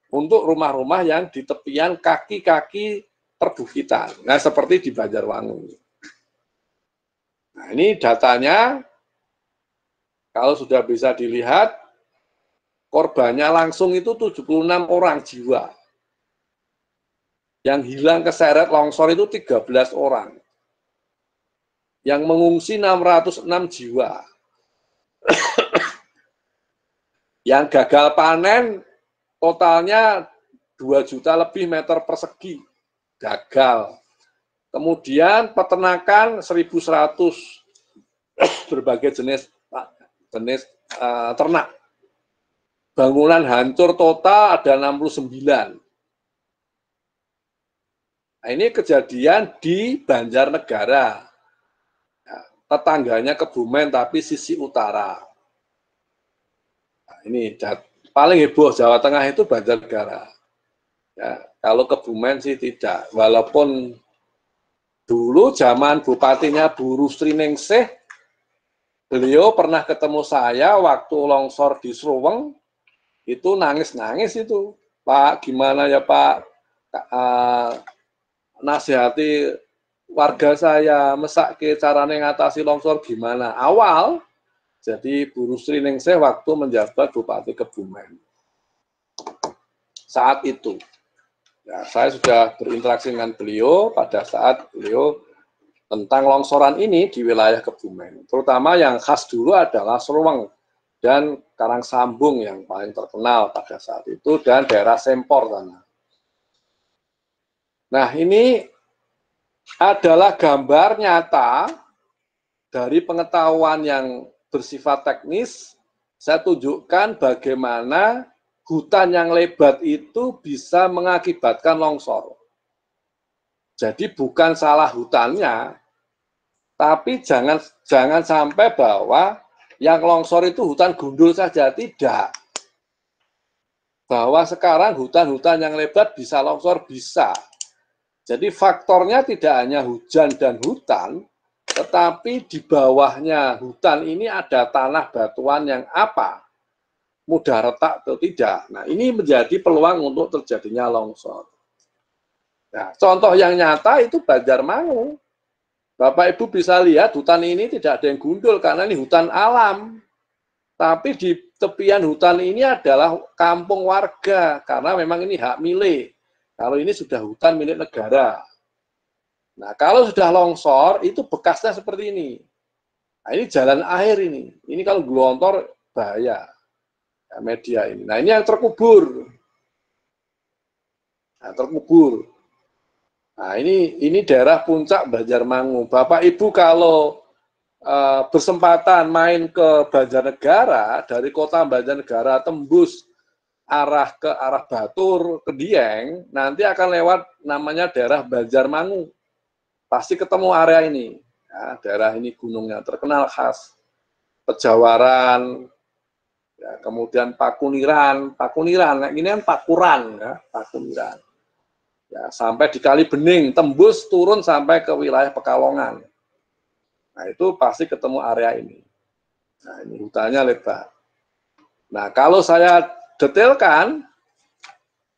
Untuk rumah-rumah yang di tepian kaki-kaki perbukitan. Nah, seperti di Banjarwangu. Nah, ini datanya, kalau sudah bisa dilihat, korbannya langsung itu 76 orang jiwa. Yang hilang keseret longsor itu 13 orang. Yang mengungsi 606 jiwa. Yang gagal panen, totalnya 2 juta lebih meter persegi. Gagal. Kemudian peternakan 1.100 berbagai jenis ternak. Bangunan hancur total ada 69. Nah, ini kejadian di Banjarnegara. Nah, tetangganya Kebumen tapi sisi utara. Nah, ini paling heboh Jawa Tengah itu Banjarnegara. Ya, kalau Kebumen sih tidak. Walaupun dulu zaman bupatinya Bu Rusri Ningsih, beliau pernah ketemu saya waktu longsor di Sruweng, itu nangis-nangis itu. Pak, gimana ya Pak, nasihati warga saya, mesake carane ngatasi longsor gimana. Awal, jadi Bu Rusri Ningsih waktu menjabat Bupati Kebumen. Saat itu, ya, saya sudah berinteraksi dengan beliau pada saat beliau tentang longsoran ini di wilayah Kebumen. Terutama yang khas dulu adalah Sruweng dan Karangsambung yang paling terkenal pada saat itu, dan daerah Sempor sana. Nah, ini adalah gambar nyata dari pengetahuan yang bersifat teknis. Saya tunjukkan bagaimana hutan yang lebat itu bisa mengakibatkan longsor. Jadi bukan salah hutannya, tapi jangan sampai bahwa yang longsor itu hutan gundul saja, tidak. Bahwa sekarang hutan-hutan yang lebat bisa longsor, bisa. Jadi faktornya tidak hanya hujan dan hutan, tetapi di bawahnya hutan ini ada tanah batuan yang apa? Mudah retak atau tidak. Nah, ini menjadi peluang untuk terjadinya longsor. Nah, contoh yang nyata itu Banjarmangu. Bapak Ibu bisa lihat hutan ini tidak ada yang gundul karena ini hutan alam. Tapi di tepian hutan ini adalah kampung warga karena memang ini hak milik. Kalau ini sudah hutan milik negara. Nah, kalau sudah longsor itu bekasnya seperti ini. Nah, ini jalan air ini. Ini kalau gelontor bahaya. Ya, media ini. Nah, ini yang terkubur. Nah, terkubur. Nah, ini daerah puncak Banjarmangu. Bapak Ibu kalau bersempatan main ke Banjarnegara, dari kota Banjarnegara tembus ke arah Batur, ke Dieng, nanti akan lewat namanya daerah Banjarmangu. Pasti ketemu area ini. Ya, daerah ini gunungnya terkenal khas. Pejawaran, ya, kemudian Pakuniran, ini kan Pakuran, ya, Pakuniran. Ya, sampai di Kali Bening, tembus turun sampai ke wilayah Pekalongan. Nah, itu pasti ketemu area ini. Nah, ini hutannya lebar. Nah, kalau saya detailkan,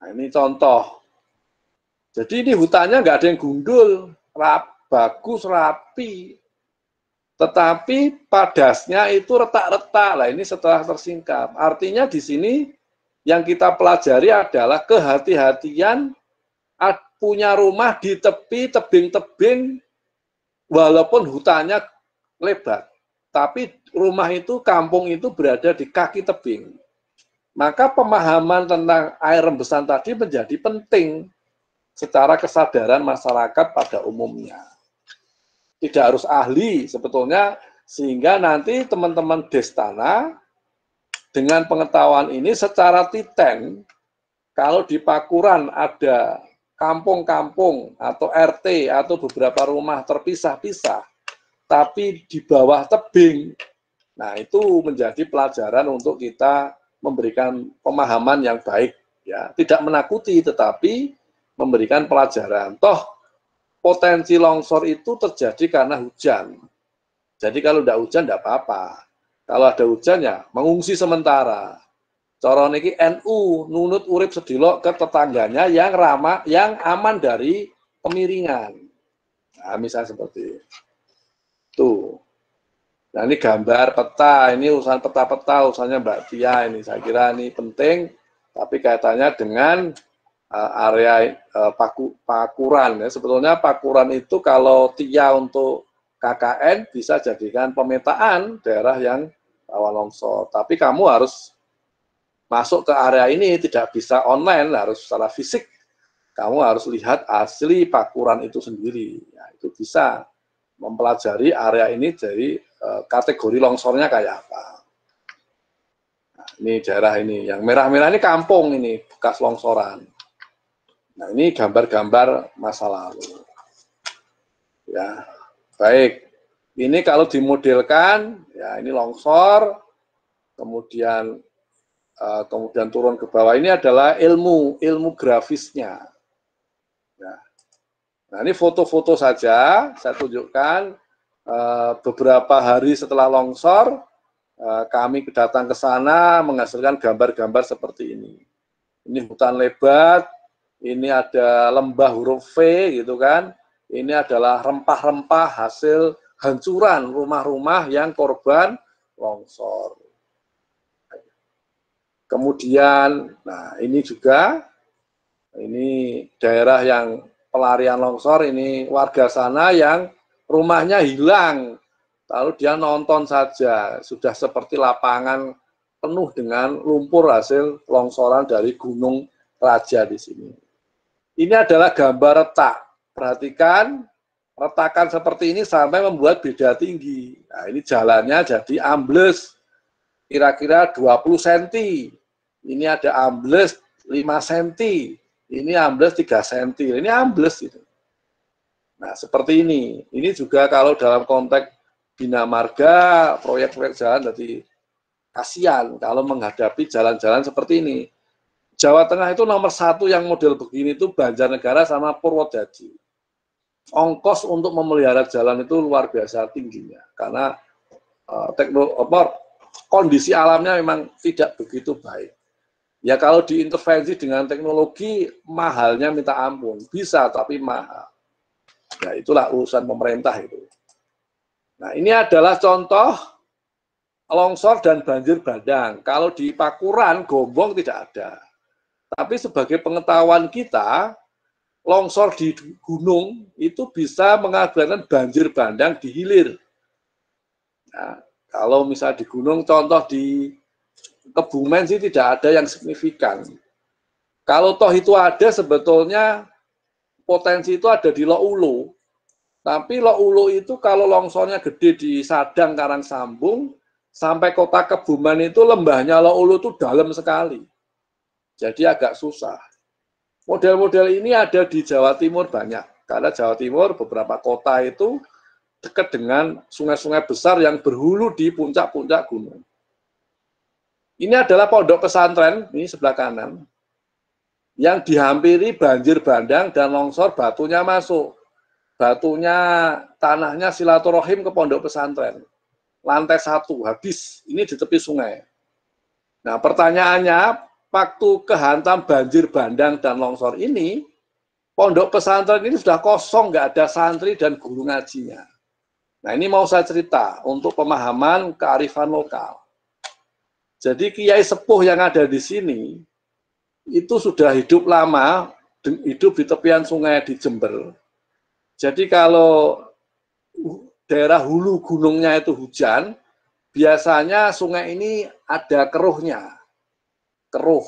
nah ini contoh. Jadi ini hutannya nggak ada yang gundul, bagus, rapi. Tetapi padasnya itu retak-retak. Lah, ini setelah tersingkap. Artinya di sini yang kita pelajari adalah kehati-hatian punya rumah di tepi tebing-tebing walaupun hutannya lebat, tapi rumah itu, kampung itu berada di kaki tebing. Maka pemahaman tentang air rembesan tadi menjadi penting secara kesadaran masyarakat pada umumnya. Tidak harus ahli sebetulnya, sehingga nanti teman-teman Destana dengan pengetahuan ini secara titen, kalau di Pakuran ada kampung-kampung atau RT atau beberapa rumah terpisah-pisah, tapi di bawah tebing, nah itu menjadi pelajaran untuk kita memberikan pemahaman yang baik, ya, tidak menakuti tetapi memberikan pelajaran. Toh potensi longsor itu terjadi karena hujan. Jadi kalau tidak hujan tidak apa-apa. Kalau ada hujan ya mengungsi sementara. Cara niki NU nunut urip sedilok ke tetangganya yang ramah, yang aman dari kemiringan. Nah, misalnya seperti itu. Nah, ini gambar peta, ini urusan peta-peta, urusannya Mbak Tia ini. Saya kira ini penting, tapi kaitannya dengan area Pakuran. Ya. Sebetulnya Pakuran itu kalau Tia untuk KKN bisa jadikan pemetaan daerah yang rawan longsor. Tapi kamu harus masuk ke area ini, tidak bisa online, harus secara fisik. Kamu harus lihat asli Pakuran itu sendiri. Ya, itu bisa mempelajari area ini dari kategori longsornya kayak apa. Nah, ini daerah ini, yang merah-merah ini kampung ini, bekas longsoran. Nah, ini gambar-gambar masa lalu. Ya, baik. Ini kalau dimodelkan, ya ini longsor, kemudian turun ke bawah. Ini adalah ilmu grafisnya. Ya. Nah, ini foto-foto saja, saya tunjukkan beberapa hari setelah longsor, kami datang ke sana menghasilkan gambar-gambar seperti ini. Ini hutan lebat, ini ada lembah huruf V, gitu kan. Ini adalah rempah-rempah hasil hancuran rumah-rumah yang korban longsor. Kemudian, nah ini juga, ini daerah yang pelarian longsor, ini warga sana yang rumahnya hilang, lalu dia nonton saja, sudah seperti lapangan penuh dengan lumpur hasil longsoran dari Gunung Raja di sini. Ini adalah gambar retak, perhatikan, retakan seperti ini sampai membuat beda tinggi. Nah, ini jalannya jadi ambles kira-kira 20 cm. Ini ada ambles 5 cm. Ini ambles 3 cm. Ini ambles itu. Nah, seperti ini. Ini juga kalau dalam konteks bina marga, proyek-proyek jalan, jadi kasihan kalau menghadapi jalan-jalan seperti ini. Jawa Tengah itu nomor 1 yang model begini itu Banjarnegara sama Purwodadi. Ongkos untuk memelihara jalan itu luar biasa tingginya karena kondisi alamnya memang tidak begitu baik. Ya kalau diintervensi dengan teknologi mahalnya minta ampun, bisa tapi mahal. Ya itulah urusan pemerintah itu. Nah ini adalah contoh longsor dan banjir bandang. Kalau di Pakuran, Gombong tidak ada. Tapi sebagai pengetahuan kita, longsor di gunung itu bisa mengakibatkan banjir bandang di hilir. Nah, kalau misalnya di gunung, contoh di Kebumen sih tidak ada yang signifikan. Kalau toh itu ada, sebetulnya potensi itu ada di Loulo. Tapi Loulo itu kalau longsornya gede di Sadang, Karangsambung, sampai kota Kebumen itu lembahnya Loulo itu dalam sekali. Jadi agak susah. Model-model ini ada di Jawa Timur banyak. Karena Jawa Timur beberapa kota itu dekat dengan sungai-sungai besar yang berhulu di puncak-puncak gunung. Ini adalah pondok pesantren, ini sebelah kanan, yang dihampiri banjir bandang dan longsor, batunya masuk. Batunya, tanahnya silaturahim ke pondok pesantren. Lantai 1, habis. Ini di tepi sungai. Nah pertanyaannya, waktu kehantam banjir bandang dan longsor ini, pondok pesantren ini sudah kosong, nggak ada santri dan guru ngajinya. Nah ini mau saya cerita untuk pemahaman kearifan lokal. Jadi kiai sepuh yang ada di sini, itu sudah hidup lama, hidup di tepian sungai di Jember. Jadi kalau daerah hulu gunungnya itu hujan, biasanya sungai ini ada keruhnya. Keruh.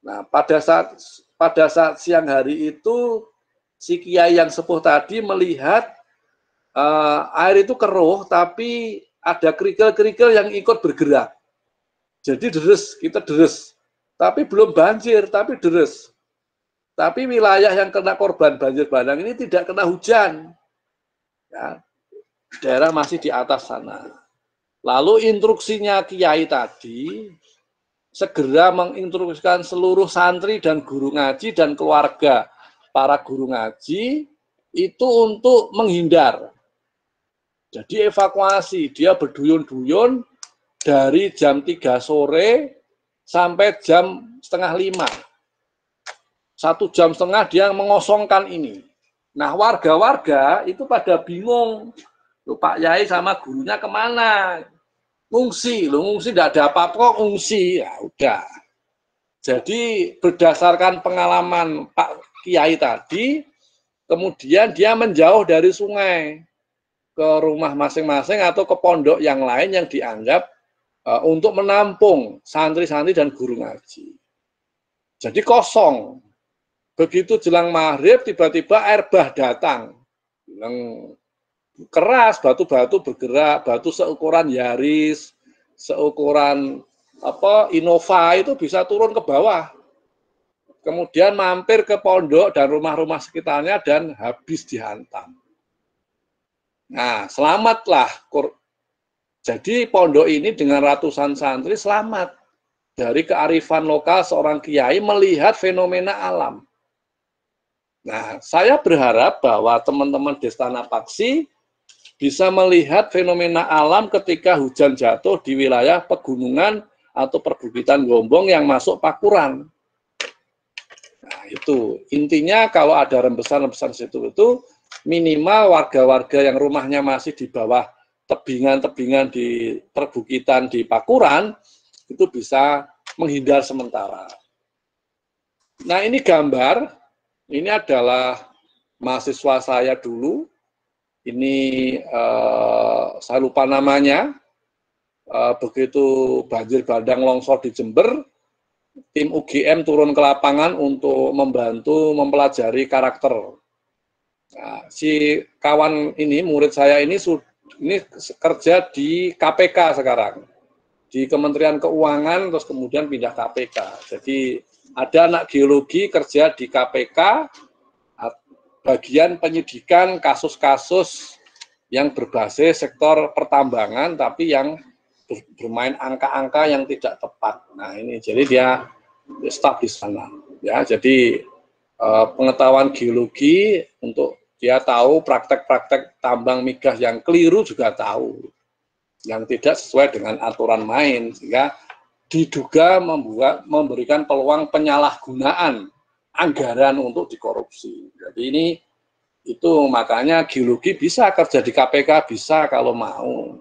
Nah, pada saat siang hari itu si kiai yang sepuh tadi melihat air itu keruh, tapi ada kerikil-kerikil yang ikut bergerak. Jadi deres, kita deres. Tapi belum banjir, tapi deres. Tapi wilayah yang kena korban banjir bandang ini tidak kena hujan. Ya, daerah masih di atas sana. Lalu instruksinya kiai tadi, segera menginstruksikan seluruh santri dan guru ngaji dan keluarga para guru ngaji itu untuk menghindar. Jadi evakuasi, dia berduyun-duyun dari jam 3 sore sampai jam 4:30. 1,5 jam dia mengosongkan ini. Nah warga-warga itu pada bingung, Pak Yai sama gurunya kemana? Ngungsi, ngungsi tidak ada apa-apa kok ngungsi, ya udah. Jadi berdasarkan pengalaman Pak Kiai tadi, kemudian dia menjauh dari sungai ke rumah masing-masing atau ke pondok yang lain yang dianggap untuk menampung santri-santri dan guru ngaji. Jadi kosong. Begitu jelang maghrib tiba-tiba air bah datang. Bilang keras, batu-batu bergerak, batu seukuran Yaris, seukuran Innova itu bisa turun ke bawah. Kemudian mampir ke pondok dan rumah-rumah sekitarnya dan habis dihantam. Nah, selamatlah. Jadi pondok ini dengan ratusan santri selamat dari kearifan lokal seorang kiai melihat fenomena alam. Nah, saya berharap bahwa teman-teman Destana Paksi bisa melihat fenomena alam ketika hujan jatuh di wilayah pegunungan atau perbukitan Gombong yang masuk Pakuran. Nah, itu intinya kalau ada rembesan-rembesan situ itu minimal warga-warga yang rumahnya masih di bawah tebingan-tebingan di perbukitan di Pakuran itu bisa menghindar sementara. Nah, ini gambar, ini adalah mahasiswa saya dulu. Ini saya lupa namanya. Begitu banjir bandang longsor di Jember, tim UGM turun ke lapangan untuk membantu mempelajari karakter. Nah, si kawan ini, murid saya ini kerja di KPK sekarang, di Kementerian Keuangan, terus kemudian pindah KPK. Jadi ada anak geologi kerja di KPK, bagian penyidikan kasus-kasus yang berbasis sektor pertambangan, tapi yang bermain angka-angka yang tidak tepat. Nah ini, jadi dia staf di sana. Ya, jadi pengetahuan geologi untuk dia tahu praktek-praktek tambang migas yang keliru juga tahu, yang tidak sesuai dengan aturan main, sehingga diduga memberikan peluang penyalahgunaan anggaran untuk dikorupsi. Jadi ini itu makanya geologi bisa kerja di KPK, bisa kalau mau,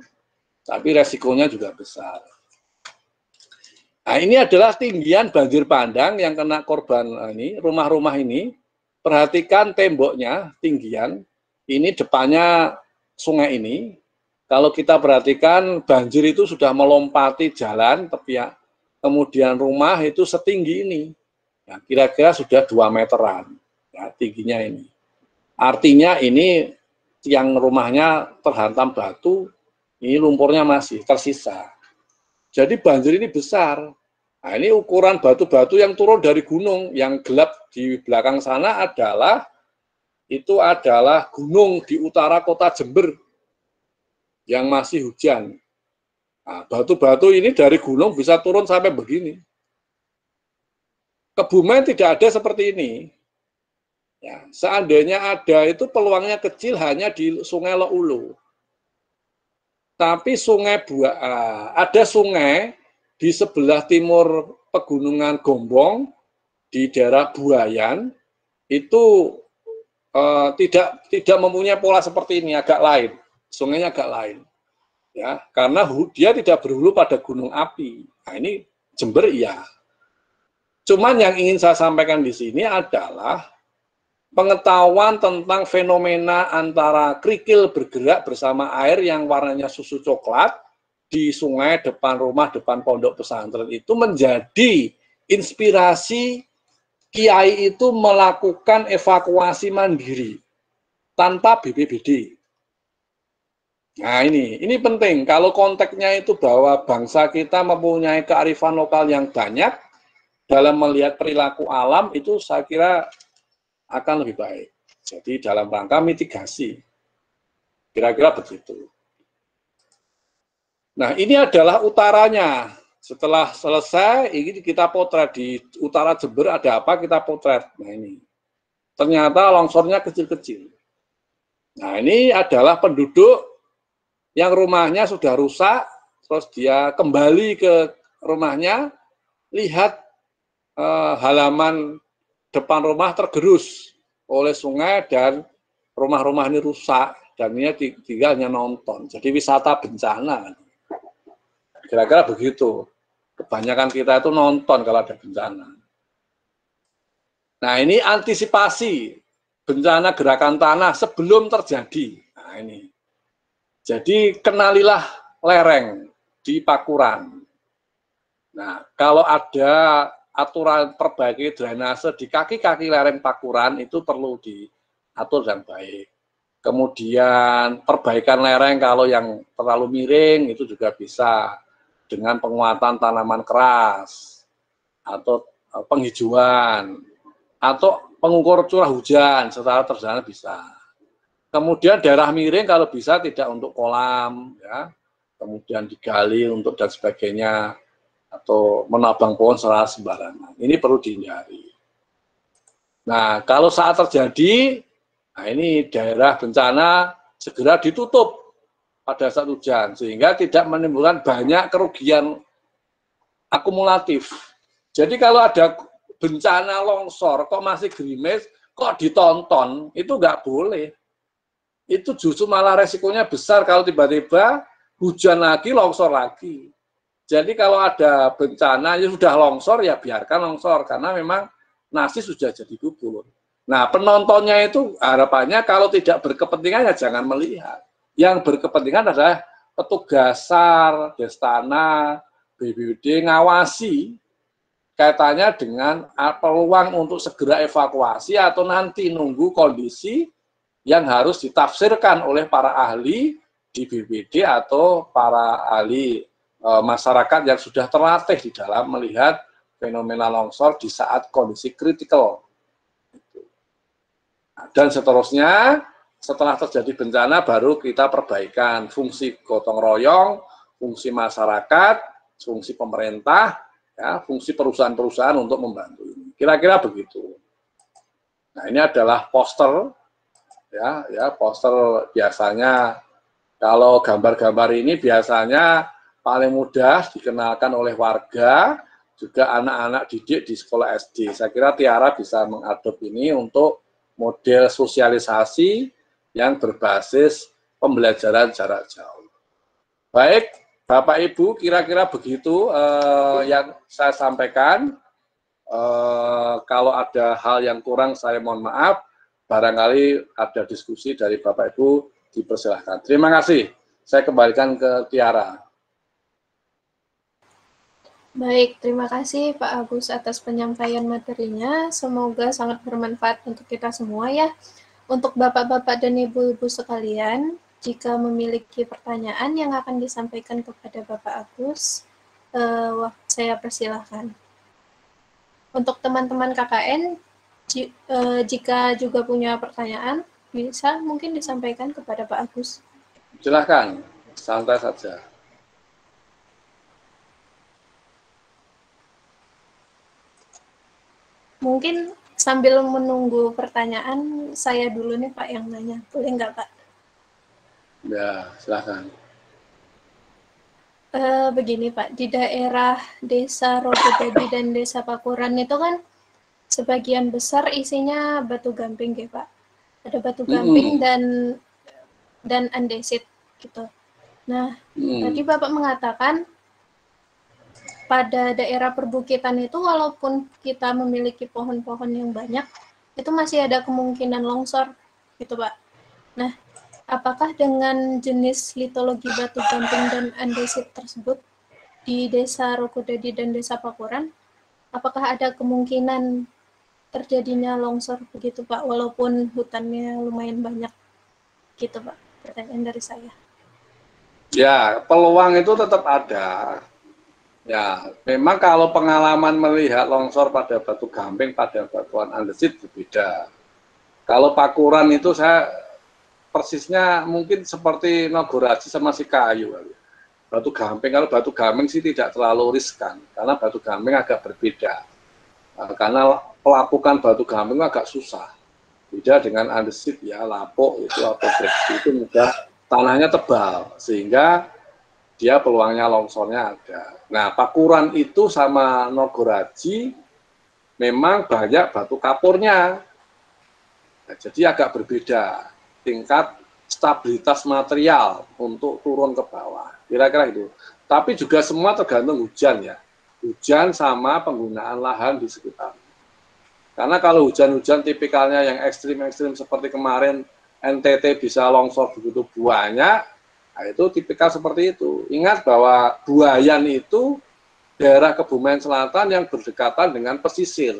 tapi resikonya juga besar. Nah ini adalah tinggian banjir bandang yang kena korban ini, rumah-rumah ini. Perhatikan temboknya, tinggian, ini depannya sungai ini. Kalau kita perhatikan banjir itu sudah melompati jalan, tepian, kemudian rumah itu setinggi ini. Ya, kira-kira sudah 2 meteran, ya, tingginya ini. Artinya ini yang rumahnya terhantam batu, ini lumpurnya masih tersisa. Jadi banjir ini besar. Nah, ini ukuran batu-batu yang turun dari gunung, yang gelap di belakang sana adalah gunung di utara kota Jember yang masih hujan. Nah, batu-batu ini dari gunung bisa turun sampai begini. Kebumen tidak ada seperti ini. Ya, seandainya ada itu peluangnya kecil hanya di Sungai Loulo. Tapi ada sungai di sebelah timur pegunungan Gombong, di daerah Buayan, itu tidak mempunyai pola seperti ini, agak lain, sungainya agak lain, ya, karena dia tidak berhulu pada gunung api. Nah ini Jember iya. Cuman yang ingin saya sampaikan di sini adalah pengetahuan tentang fenomena antara kerikil bergerak bersama air yang warnanya susu coklat di sungai depan rumah, depan pondok pesantren itu menjadi inspirasi kiai itu melakukan evakuasi mandiri tanpa BPBD. Nah ini penting, kalau konteksnya itu bahwa bangsa kita mempunyai kearifan lokal yang banyak dalam melihat perilaku alam, itu saya kira akan lebih baik. Jadi dalam rangka mitigasi, kira-kira begitu. Nah ini adalah utaranya. Setelah selesai, ini kita potret di utara Jember ada apa, kita potret. Nah ini, ternyata longsornya kecil-kecil. Nah ini adalah penduduk yang rumahnya sudah rusak, terus dia kembali ke rumahnya, lihat halaman depan rumah tergerus oleh sungai dan rumah-rumah ini rusak, dan ini tinggalnya nonton. Jadi wisata bencana. Kira-kira begitu. Kebanyakan kita itu nonton kalau ada bencana. Nah ini antisipasi bencana gerakan tanah sebelum terjadi. Nah ini. Jadi kenalilah lereng di Pakuran. Nah kalau ada aturan perbaiki drainase di kaki-kaki lereng Pakuran itu perlu diatur dengan baik. Kemudian perbaikan lereng kalau yang terlalu miring itu juga bisa dengan penguatan tanaman keras atau penghijauan atau pengukur curah hujan secara sederhana bisa. Kemudian daerah miring kalau bisa tidak untuk kolam, ya, kemudian digali untuk dan sebagainya, atau menabang pohon secara sembarangan. Ini perlu dihindari. Nah, kalau saat terjadi, nah ini daerah bencana segera ditutup pada saat hujan, sehingga tidak menimbulkan banyak kerugian akumulatif. Jadi kalau ada bencana longsor, kok masih gerimis, kok ditonton, itu nggak boleh. Itu justru malah resikonya besar kalau tiba-tiba hujan lagi, longsor lagi. Jadi kalau ada bencana, ya sudah longsor, ya biarkan longsor. Karena memang nasi sudah jadi bubur. Nah, penontonnya itu harapannya kalau tidak berkepentingan, ya jangan melihat. Yang berkepentingan adalah petugas SAR, Destana, BPBD, ngawasi kaitannya dengan peluang untuk segera evakuasi atau nanti nunggu kondisi yang harus ditafsirkan oleh para ahli di BPD atau para ahli masyarakat yang sudah terlatih di dalam melihat fenomena longsor di saat kondisi kritikal. Dan seterusnya, setelah terjadi bencana baru kita perbaikan fungsi gotong royong, fungsi masyarakat, fungsi pemerintah, ya, fungsi perusahaan-perusahaan untuk membantu ini. Kira-kira begitu. Nah, ini adalah poster, ya poster biasanya. Kalau gambar-gambar ini biasanya paling mudah dikenalkan oleh warga, juga anak-anak didik di sekolah SD. Saya kira Tiara bisa mengadop ini untuk model sosialisasi yang berbasis pembelajaran jarak jauh. Baik, Bapak Ibu, kira-kira begitu yang saya sampaikan. Kalau ada hal yang kurang, saya mohon maaf. Barangkali ada diskusi dari Bapak Ibu, dipersilahkan. Terima kasih. Saya kembalikan ke Tiara. Baik, terima kasih Pak Agus atas penyampaian materinya. Semoga sangat bermanfaat untuk kita semua ya. Untuk Bapak-Bapak dan Ibu-Ibu sekalian, jika memiliki pertanyaan yang akan disampaikan kepada Bapak Agus, saya persilahkan. Untuk teman-teman KKN, jika juga punya pertanyaan, bisa mungkin disampaikan kepada Pak Agus. Silahkan, santai saja. Mungkin sambil menunggu pertanyaan, saya dulu nih Pak yang nanya. Boleh nggak Pak? Ya, silahkan. Begini Pak, di daerah Desa Rogojadi dan Desa Pakuran itu kan sebagian besar isinya batu gamping ya Pak. Ada batu gamping dan andesit gitu. Nah, tadi Bapak mengatakan pada daerah perbukitan itu walaupun kita memiliki pohon-pohon yang banyak, itu masih ada kemungkinan longsor gitu Pak. Nah, apakah dengan jenis litologi batu gamping dan andesit tersebut di Desa Rogojadi dan Desa Pakuran, apakah ada kemungkinan terjadinya longsor begitu Pak, walaupun hutannya lumayan banyak gitu Pak? Pertanyaan dari saya. Ya, peluang itu tetap ada. Ya, memang kalau pengalaman melihat longsor pada batu gamping, pada batuan andesit berbeda. Kalau Pakuran itu saya persisnya mungkin seperti Nogoraji sama Sikayu. Batu gamping, kalau batu gamping sih tidak terlalu riskan, karena batu gamping agak berbeda. Karena pelapukan batu gamping agak susah. Beda dengan andesit ya, lapuk itu atau breksi itu mudah, tanahnya tebal, sehingga dia peluangnya longsornya ada. Nah, Pakuran itu sama Nogoraji memang banyak batu kapurnya. Nah, jadi agak berbeda tingkat stabilitas material untuk turun ke bawah. Kira-kira itu. Tapi juga semua tergantung hujan ya. Hujan sama penggunaan lahan di sekitar. Karena kalau hujan-hujan tipikalnya yang ekstrim-ekstrim seperti kemarin NTT bisa longsor begitu banyak, nah, itu tipikal seperti itu. Ingat bahwa Buayan itu daerah Kebumen Selatan yang berdekatan dengan pesisir.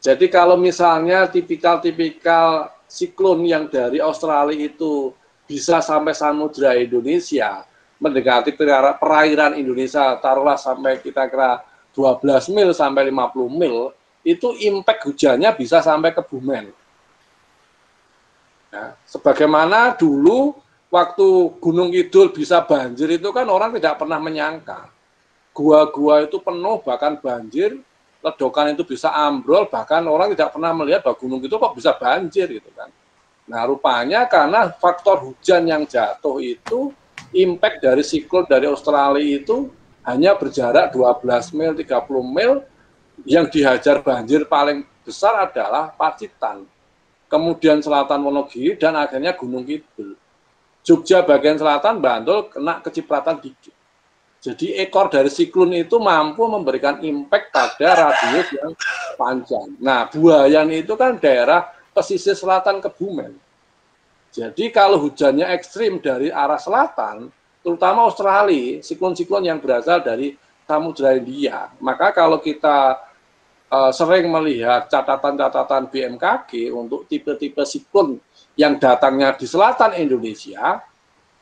Jadi kalau misalnya tipikal-tipikal siklon yang dari Australia itu bisa sampai samudra Indonesia, mendekati perairan Indonesia, taruhlah sampai kita kira 12 mil sampai 50 mil, itu impact hujannya bisa sampai Kebumen. Nah, sebagaimana dulu waktu Gunung Kidul bisa banjir itu kan orang tidak pernah menyangka. Gua-gua itu penuh, bahkan banjir, ledokan itu bisa ambrol, bahkan orang tidak pernah melihat bahwa gunung itu kok bisa banjir gitu kan. Nah, rupanya karena faktor hujan yang jatuh itu, impact dari siklon dari Australia itu hanya berjarak 12 mil, 30 mil, yang dihajar banjir paling besar adalah Pacitan. Kemudian selatan Wonogiri dan akhirnya Gunung Kidul. Jogja bagian selatan, Bantul kena kecipratan dikit. Jadi ekor dari siklon itu mampu memberikan impact pada radius yang panjang. Nah, Buayan itu kan daerah pesisir selatan Kebumen. Jadi kalau hujannya ekstrim dari arah selatan, terutama Australia, siklon-siklon yang berasal dari Samudra Hindia, maka kalau kita sering melihat catatan-catatan BMKG untuk tipe-tipe siklon yang datangnya di selatan Indonesia,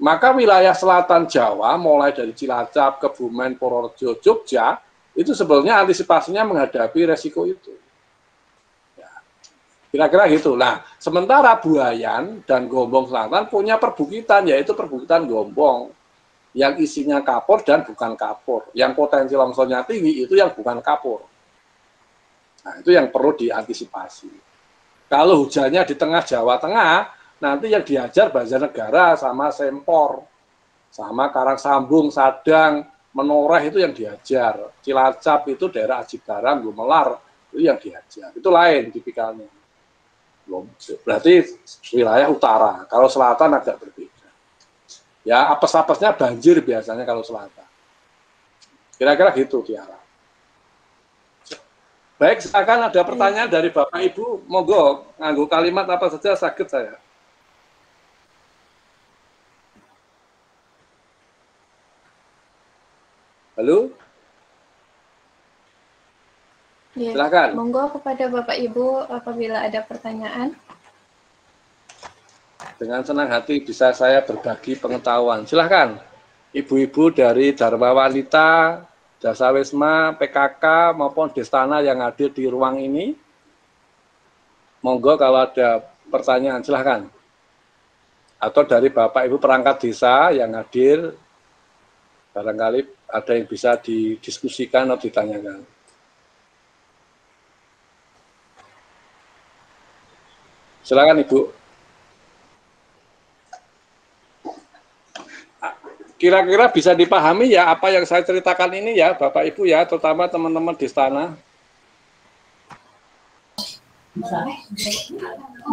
maka wilayah selatan Jawa, mulai dari Cilacap, Kebumen, Purworejo, Jogja, itu sebenarnya antisipasinya menghadapi resiko itu. Ya, kira-kira gitu. Nah, sementara Buayan dan Gombong Selatan punya perbukitan, yaitu perbukitan Gombong, yang isinya kapur dan bukan kapur. Yang potensi longsornya tinggi itu yang bukan kapur. Nah, itu yang perlu diantisipasi. Kalau hujannya di tengah Jawa Tengah, nanti yang diajar Banjarnegara sama Sempor, sama Karangsambung, Sadang, Menoreh itu yang diajar. Cilacap itu daerah Aji Barang, Gumelar, itu yang diajar. Itu lain tipikalnya. Berarti wilayah utara. Kalau selatan agak berbeda. Ya, apes-apesnya banjir biasanya kalau selatan. Kira-kira gitu, Tiara. Baik, silakan ada pertanyaan dari Bapak Ibu, monggo nganggo kalimat apa saja sakit saya. Halo? Ya, Silakan. monggo kepada Bapak Ibu apabila ada pertanyaan. Dengan senang hati bisa saya berbagi pengetahuan. Silakan. Ibu-ibu dari Dharma Wanita, Dasa Wisma, PKK maupun Destana yang hadir di ruang ini. Monggo kalau ada pertanyaan silahkan. Atau dari Bapak Ibu perangkat desa yang hadir, barangkali ada yang bisa didiskusikan atau ditanyakan. Silakan Ibu. Kira-kira bisa dipahami ya apa yang saya ceritakan ini ya Bapak Ibu ya, terutama teman-teman di istana.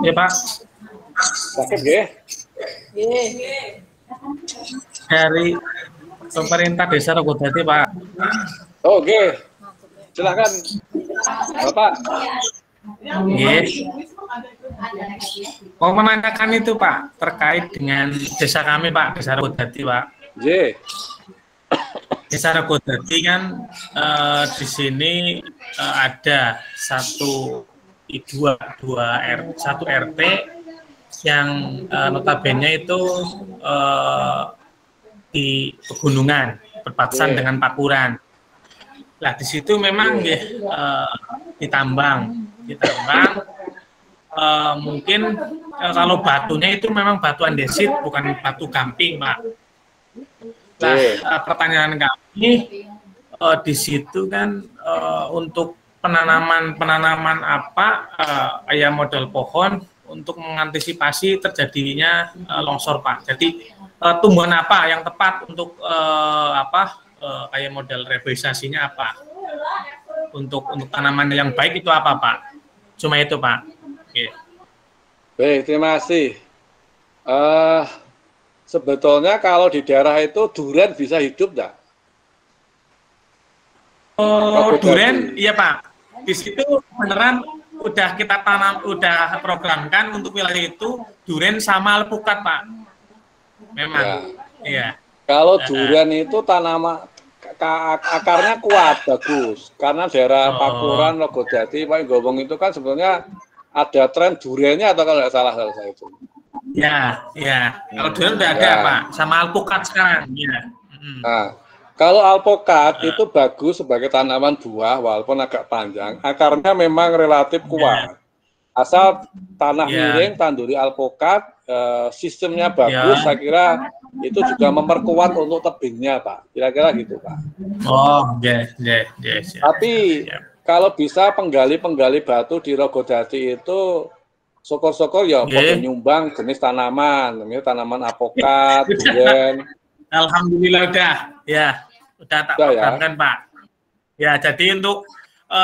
Ya Pak. Sakit ya? Dari pemerintah desa Rogodadi Pak. Oke. Silakan Bapak. Yes. Mau menanyakan itu Pak terkait dengan desa kami Pak, desa Rogodadi Pak. J. Desa Rogodadi kan di sini ada satu RT yang notabene itu di pegunungan berbatasan dengan Pakuran. Nah di situ memang ditambang mungkin kalau batunya itu memang batu andesit bukan batu gamping Pak. Nah, pertanyaan kami di situ kan untuk penanaman apa kayak model pohon untuk mengantisipasi terjadinya longsor Pak. Jadi tumbuhan apa yang tepat untuk kayak model reboisasinya apa? Untuk tanaman yang baik itu apa Pak? Cuma itu Pak. Oke. Baik, terima kasih. Sebetulnya kalau di daerah itu durian bisa hidup enggak? Oh, durian, iya Pak. Di situ beneran udah kita tanam, udah programkan untuk wilayah itu durian sama alpukat Pak. Memang, iya. Kalau durian itu tanaman akarnya kuat, bagus. Karena daerah Pakuran, Rogodadi, Pak Gombong itu kan sebetulnya ada tren duriannya atau kalau nggak salah saya itu. Ya. Kalau durian udah ada Pak, sama alpukat sekarang. Ya. Nah, kalau alpukat itu bagus sebagai tanaman buah, walaupun agak panjang. Akarnya memang relatif kuat. Asal tanah miring, tanduri alpukat, sistemnya bagus, saya kira itu juga memperkuat untuk tebingnya, Pak. Kira-kira gitu, Pak. Oh, Tapi kalau bisa penggali-penggali batu di Rogodadi itu syukur-syukur ya boleh nyumbang jenis tanaman, namanya tanaman alpukat, durian. Alhamdulillah udah tak programkan Pak. Ya, jadi untuk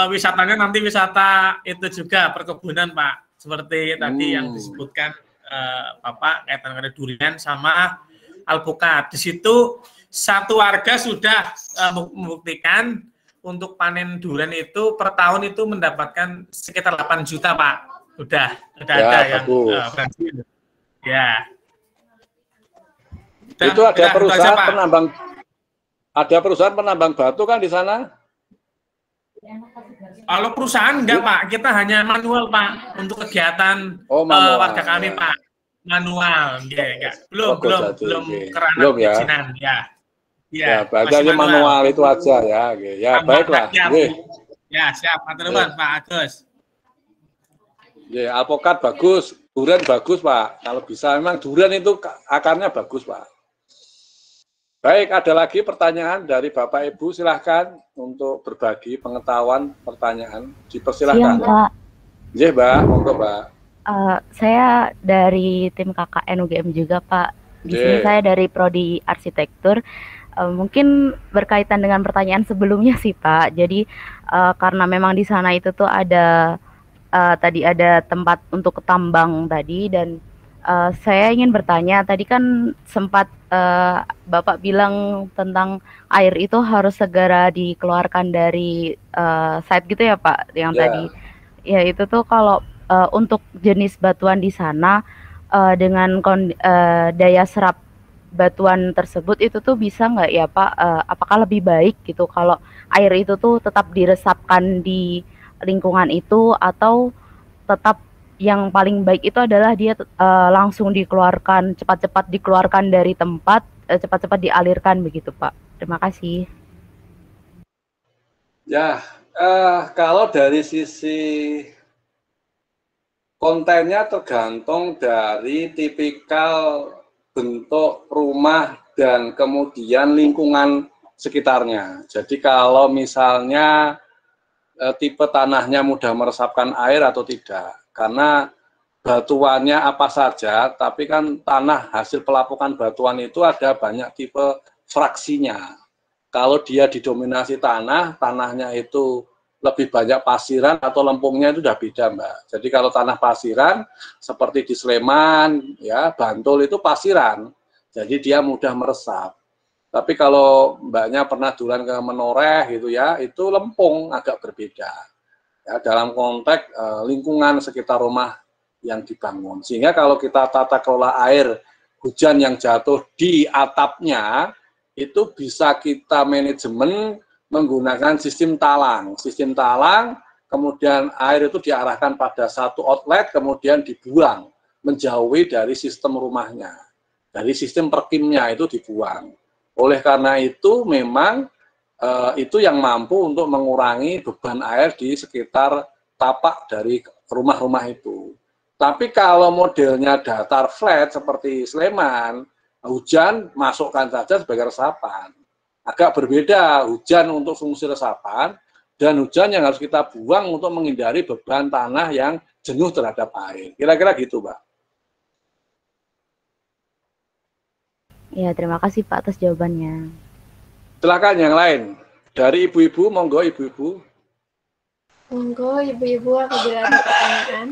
wisatanya nanti wisata itu juga perkebunan Pak, seperti tadi yang disebutkan Bapak kaitan dengan durian sama alpukat. Di situ satu warga sudah membuktikan untuk panen durian itu per tahun itu mendapatkan sekitar 8 juta Pak. Udah ada yang berhasil. Ya. Itu ada perusahaan penambang batu kan di sana? Kalau perusahaan enggak Pak, kita hanya manual Pak untuk kegiatan manual, warga kami ya. Pak, manual, enggak. Belum kerana belum ya. perizinan, ya. Ya, berarti hanya manual itu aja ya. Ya, baiklah. Ya, siap. Pak Agus. Ya, alpukat bagus, durian bagus Pak. Kalau bisa memang durian itu akarnya bagus Pak. Baik, ada lagi pertanyaan dari Bapak Ibu, silahkan untuk berbagi pengetahuan pertanyaan. Dipersilahkan. Siang, Pak. Iya, Mbak, monggo, Mbak. Saya dari tim KKN UGM juga, Pak. Di sini saya dari Prodi Arsitektur. Mungkin berkaitan dengan pertanyaan sebelumnya sih, Pak. Jadi karena memang di sana itu tuh ada tadi ada tempat untuk tambang tadi, dan saya ingin bertanya, tadi kan sempat Bapak bilang tentang air itu harus segera dikeluarkan dari site gitu ya Pak, yang tadi. Ya itu tuh kalau untuk jenis batuan di sana dengan daya serap batuan tersebut itu tuh bisa nggak ya Pak, apakah lebih baik gitu kalau air itu tuh tetap diresapkan di lingkungan itu, atau tetap yang paling baik itu adalah dia langsung dikeluarkan, cepat-cepat dikeluarkan dari tempat, cepat-cepat dialirkan begitu Pak. Terima kasih. Ya, kalau dari sisi kontennya tergantung dari tipikal bentuk rumah dan kemudian lingkungan sekitarnya. Jadi kalau misalnya tipe tanahnya mudah meresapkan air atau tidak, karena batuannya apa saja, tapi kan tanah hasil pelapukan batuan itu ada banyak tipe fraksinya. Kalau dia didominasi tanah, tanahnya itu lebih banyak pasiran atau lempungnya itu sudah beda Mbak. Jadi kalau tanah pasiran seperti di Sleman, ya Bantul itu pasiran, jadi dia mudah meresap. Tapi kalau Mbaknya pernah duluan ke Menoreh gitu ya, itu lempung, agak berbeda. Ya, dalam konteks lingkungan sekitar rumah yang dibangun. Sehingga kalau kita tata kelola air hujan yang jatuh di atapnya, itu bisa kita manajemen menggunakan sistem talang. Sistem talang, kemudian air itu diarahkan pada satu outlet, kemudian dibuang, menjauhi dari sistem rumahnya. Dari sistem perkimnya itu dibuang. Oleh karena itu memang itu yang mampu untuk mengurangi beban air di sekitar tapak dari rumah-rumah itu. Tapi kalau modelnya datar flat seperti Sleman, hujan masukkan saja sebagai resapan. Agak berbeda hujan untuk fungsi resapan dan hujan yang harus kita buang untuk menghindari beban tanah yang jenuh terhadap air. Kira-kira gitu, Pak. Ya, terima kasih Pak atas jawabannya. Silakan yang lain. Dari ibu-ibu, monggo ibu-ibu. Monggo ibu-ibu apabila ada pertanyaan.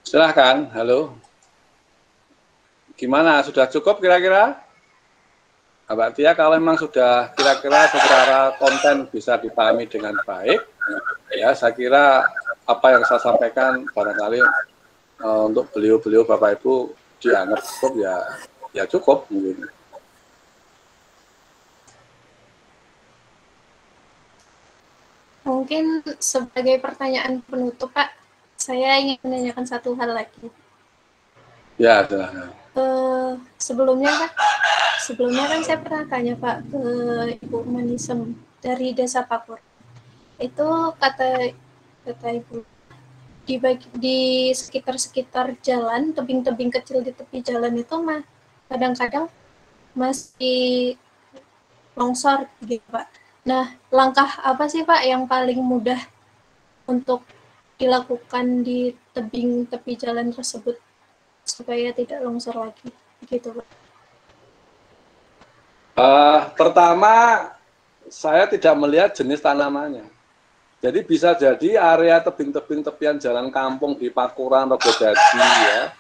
Silahkan, halo. Gimana, sudah cukup kira-kira? Mbak Tia, kalau memang sudah kira-kira secara konten bisa dipahami dengan baik, ya saya kira apa yang saya sampaikan barangkali untuk beliau-beliau Bapak Ibu dianggap cukup, ya cukup mungkin. Mungkin sebagai pertanyaan penutup Pak, saya ingin menanyakan satu hal lagi. Ya, silahkan. Sebelumnya kan saya pernah tanya Pak ke Ibu Manisem dari Desa Pakur. Itu kata Ibu di sekitar jalan, tebing-tebing kecil di tepi jalan itu mah kadang-kadang masih longsor gitu Pak. Nah, langkah apa sih Pak yang paling mudah untuk dilakukan di tebing tepi jalan tersebut supaya tidak longsor lagi gitu Pak? Pertama, saya tidak melihat jenis tanamannya. Jadi bisa jadi area tebing-tebing tepian jalan kampung di Pakuran, Robodadi ya.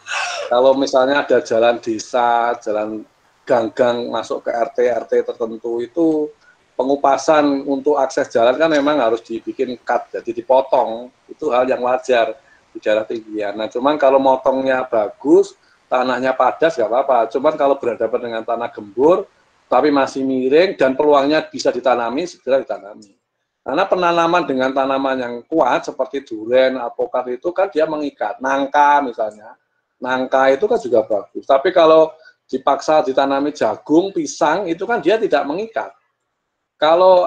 Kalau misalnya ada jalan desa, jalan gang-gang masuk ke RT tertentu, itu pengupasan untuk akses jalan kan memang harus dibikin cut, jadi dipotong. Itu hal yang wajar. di daerah tinggian. Nah, cuman kalau motongnya bagus, tanahnya padas nggak apa-apa. Cuman kalau berhadapan dengan tanah gembur, tapi masih miring dan peluangnya bisa ditanami, segera ditanami. Karena penanaman dengan tanaman yang kuat seperti duren, alpukat itu kan dia mengikat. Nangka misalnya, nangka itu kan juga bagus. Tapi kalau dipaksa ditanami jagung, pisang, itu kan dia tidak mengikat. Kalau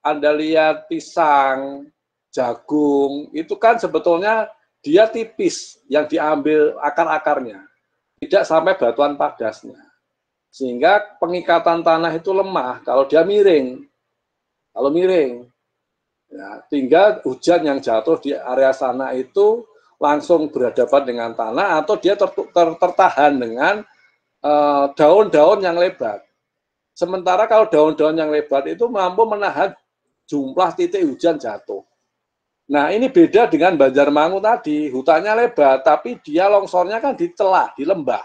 Anda lihat pisang, jagung, itu kan sebetulnya dia tipis yang diambil akar-akarnya. Tidak sampai batuan padasnya. Sehingga pengikatan tanah itu lemah kalau dia miring. Kalau miring. Ya, tinggal hujan yang jatuh di area sana itu langsung berhadapan dengan tanah atau dia tertahan dengan daun-daun yang lebat. Sementara kalau daun-daun yang lebat itu mampu menahan jumlah titik hujan jatuh. Nah, ini beda dengan Banjarmangu tadi, hutannya lebat, tapi dia longsornya kan di celah, di lembah.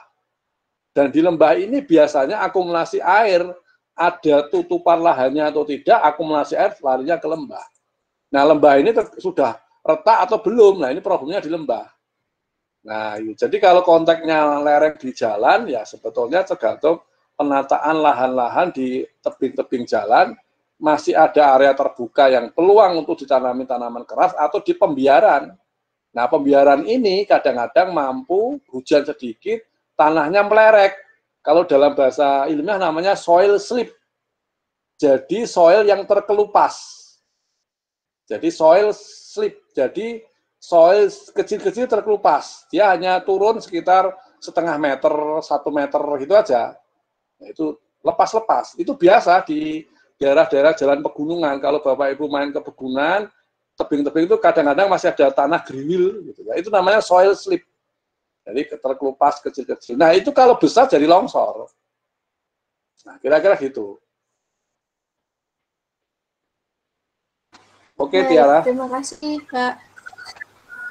Dan di lembah ini biasanya akumulasi air, ada tutupan lahannya atau tidak, akumulasi air larinya ke lembah. Nah, lembah ini sudah retak atau belum, nah ini problemnya di lembah. Nah, jadi kalau konteksnya lereng di jalan, ya sebetulnya tergantung penataan lahan-lahan di tebing-tebing jalan, masih ada area terbuka yang peluang untuk ditanami tanaman keras atau di pembiaran. Nah, pembiaran ini kadang-kadang mampu hujan sedikit, tanahnya melerek. Kalau dalam bahasa ilmiah namanya soil slip. Jadi soil yang terkelupas. Jadi soil slip. Jadi soil kecil-kecil terkelupas. Dia hanya turun sekitar setengah meter, 1 meter gitu aja. Nah, itu lepas-lepas. Itu biasa di daerah-daerah jalan pegunungan. Kalau Bapak Ibu main ke pegunungan, tebing-tebing itu kadang-kadang masih ada tanah geriwil gitu ya. Itu namanya soil slip. Jadi terkelupas kecil-kecil. Nah, itu kalau besar jadi longsor. Nah, kira-kira gitu. Oke, Tiara. Terima kasih, Pak.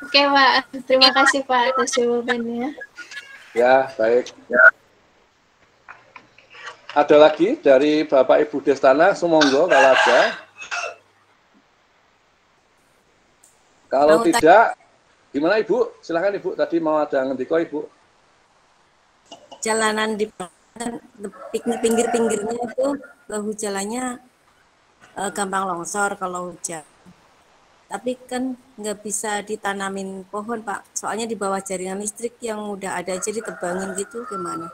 Oke, Pak. Terima kasih, Pak, atas jawabannya. Ya, baik. Ya. Ada lagi dari Bapak Ibu Destana, sumonggo kalau ada. Kalau tidak, gimana Ibu? Silakan Ibu, tadi mau ada ngendiko Ibu. Jalanan di pinggir-pinggirnya itu bahu jalannya gampang longsor kalau hujan. Tapi kan nggak bisa ditanamin pohon, Pak. Soalnya di bawah jaringan listrik yang udah ada aja ditebangin gitu, gimana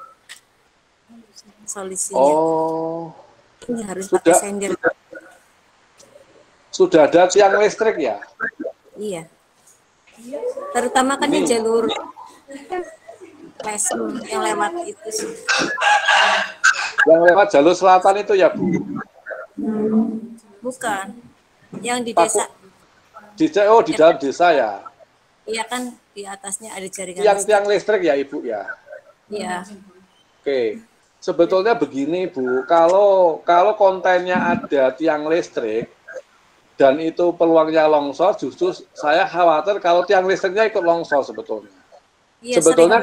solusinya? Oh, ini harus pakai sender. Sudah ada tiang listrik ya? Iya. Terutama kan di jalur yang lewat itu sih. Yang lewat jalur selatan itu ya, Bu? Bukan. Yang di desa. Di dalam desa ya? Iya kan, di atasnya ada jaringan tiang listrik ya, Ibu ya? Iya. Oke. Sebetulnya begini, Bu. Kalau kontennya ada tiang listrik, dan itu peluangnya longsor, justru saya khawatir kalau tiang listriknya ikut longsor sebetulnya. Iya, sebetulnya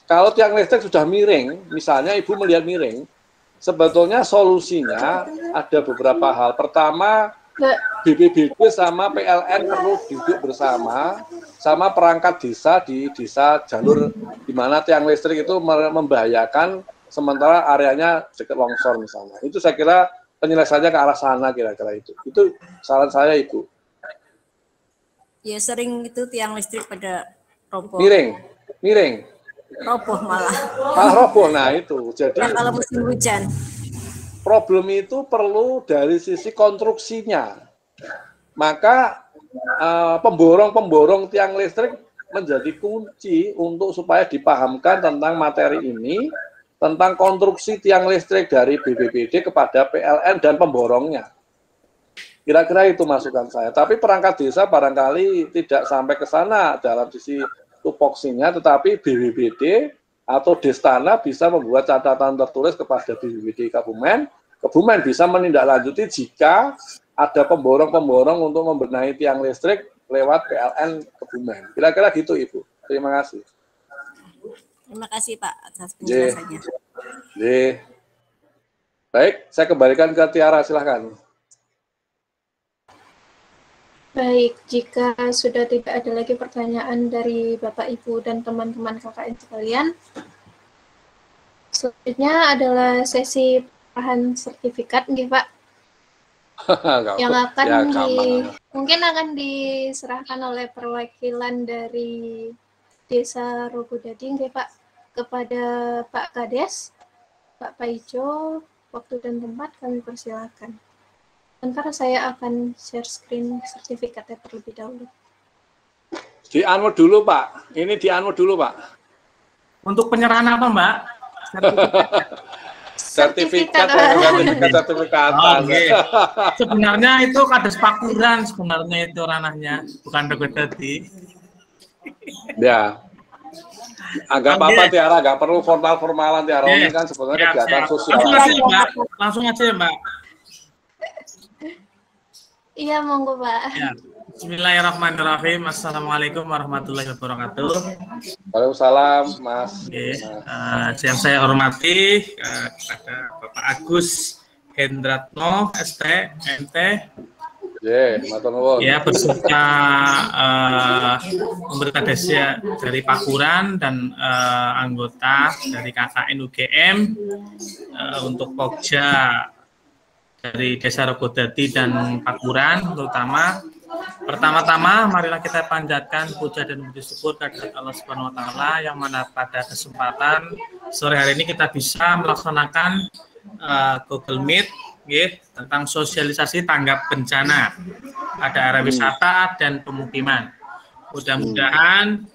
kalau tiang listrik sudah miring, misalnya Ibu melihat miring, sebetulnya solusinya ada beberapa hal. Pertama, BPBD sama PLN perlu duduk bersama, sama perangkat desa di desa jalur di mana tiang listrik itu membahayakan, sementara areanya dekat longsor misalnya. Itu saya kira penyelesaiannya ke arah sana kira-kira itu. Itu saran saya, Ibu. Ya sering itu tiang listrik pada roboh. Miring. Roboh malah. Roboh, nah itu. Jadi ya, kalau musim hujan. Problem itu perlu dari sisi konstruksinya. Maka pemborong-pemborong tiang listrik menjadi kunci untuk supaya dipahamkan tentang materi ini, tentang konstruksi tiang listrik dari BPBD kepada PLN dan pemborongnya. Kira-kira itu masukan saya. Tapi perangkat desa barangkali tidak sampai ke sana dalam sisi tupoksinya, tetapi BPBD atau Destana bisa membuat catatan tertulis kepada BPBD Kebumen. Kebumen bisa menindaklanjuti jika ada pemborong-pemborong untuk membenahi tiang listrik lewat PLN Kebumen. Kira-kira gitu, Ibu. Terima kasih. Terima kasih, Pak, atas penjelasannya. Baik, saya kembalikan ke Tiara, silahkan. Baik, jika sudah tidak ada lagi pertanyaan dari Bapak, Ibu, dan teman-teman KKN sekalian, selanjutnya adalah sesi perahan sertifikat, nggih, Pak. Yang akan mungkin akan diserahkan oleh perwakilan dari Desa Rogodadi, nggih, Pak, kepada Pak Kades, Pak Paijo. Waktu dan tempat kami persilakan. Sebentar saya akan share screen sertifikatnya terlebih dahulu. Di-unmute dulu, Pak. Ini di-unmute dulu, Pak. Untuk penyerahan apa, Mbak? Sertifikat. Okay. Sebenarnya itu Kades Pakuran, sebenarnya itu ranahnya, bukan Rogodadi. Ya. Agak apa-apa, Tiara, nggak perlu formal-formalan, Tiara. Ini kan sebenarnya kegiatan sosial. Langsung aja ya, Mbak. Iya, monggo, Pak. Ya. Bismillahirrahmanirrahim. Assalamualaikum warahmatullahi wabarakatuh. Waalaikumsalam, Mas. Yang saya hormati kepada Bapak Agus Hendratno, ST, MT. Ya, beserta pemerintah desa dari Pakuran dan anggota dari KKN UGM untuk Pokja dari Desa Rogodadi dan Pakuran terutama. Pertama-tama marilah kita panjatkan puja dan puji syukur kehadirat Allah Subhanahu wa taala yang mana pada kesempatan sore hari ini kita bisa melaksanakan Google Meet tentang sosialisasi tanggap bencana pada area wisata dan pemukiman. Mudah-mudahan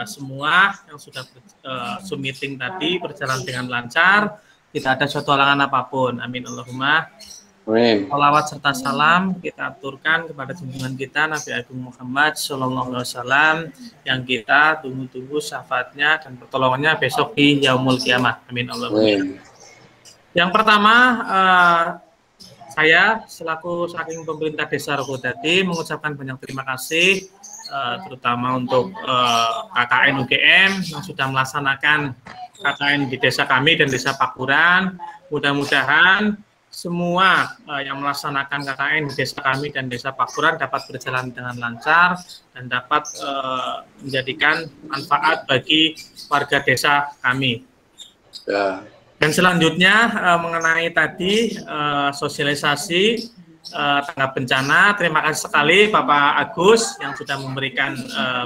semua yang sudah Zoom meeting tadi berjalan dengan lancar, tidak ada suatu halangan apapun. Amin Allahumma. Amin. Salawat serta salam kita aturkan kepada junjungan kita Nabi Agung Muhammad Sallallahu Alaihi Wasallam yang kita tunggu-tunggu syafaatnya dan pertolongannya besok di Yaumul Qiyamah. Amin Allahumma. Yang pertama, saya selaku saking pemerintah Desa Rogodadi mengucapkan banyak terima kasih, terutama untuk KKN UGM yang sudah melaksanakan KKN di desa kami dan Desa Pakuran. Mudah-mudahan semua yang melaksanakan KKN di desa kami dan Desa Pakuran dapat berjalan dengan lancar dan dapat menjadikan manfaat bagi warga desa kami. Ya. Dan selanjutnya mengenai tadi sosialisasi tanggap bencana, terima kasih sekali Bapak Agus yang sudah memberikan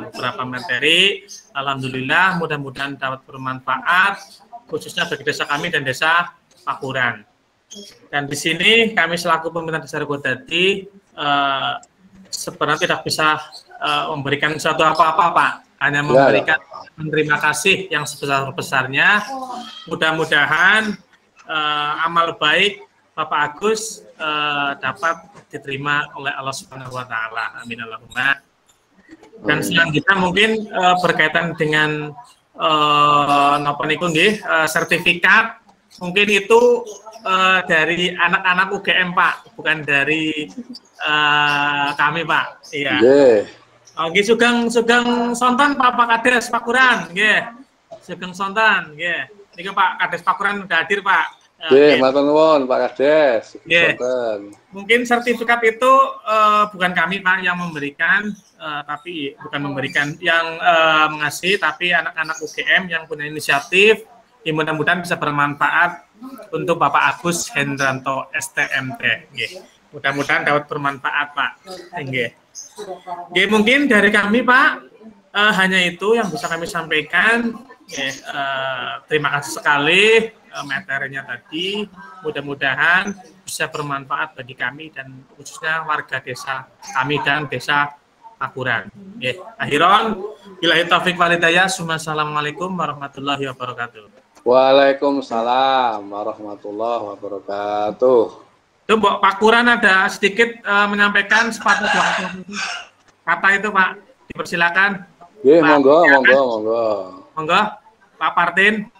beberapa materi. Alhamdulillah, mudah-mudahan dapat bermanfaat khususnya bagi desa kami dan Desa Pakuran. Dan di sini kami selaku pemerintah Desa Rogodadi sebenarnya tidak bisa memberikan suatu apa-apa, Pak. Hanya memberikan terima kasih yang sebesar-besarnya. Mudah-mudahan amal baik Bapak Agus dapat diterima oleh Allah Subhanahu wa taala. Amin Allahumma. Dan selanjutnya mungkin berkaitan dengan sertifikat, mungkin itu dari anak-anak UGM, Pak, bukan dari kami, Pak. Iya. Oke, sugeng sonten Pak Kades Pakuran, nggih. Sugeng sonten, nggih. Niki Pak Kades Pakuran sudah hadir, Pak. Nggih, matur nuwun Pak Kades. Mungkin sertifikat itu bukan kami, Pak, yang memberikan, tapi bukan memberikan yang mengasih, tapi anak-anak UGM yang punya inisiatif. Mudah-mudahan bisa bermanfaat untuk Bapak Agus Hendranto STMT. Nggih. Mudah-mudahan dapat bermanfaat, Pak. Nggih. Oke, mungkin dari kami, Pak, hanya itu yang bisa kami sampaikan. Terima kasih sekali materinya tadi. Mudah-mudahan bisa bermanfaat bagi kami dan khususnya warga desa kami dan Desa Pakuran. Akhiron, billahi taufiq wal hidayah. Assalamualaikum warahmatullahi wabarakatuh. Waalaikumsalam warahmatullahi wabarakatuh. Itu Mbak Pakuran ada sedikit menyampaikan sepatah dua kata itu, Pak. Dipersilakan. Iya, monggo. Monggo, Pak Partin.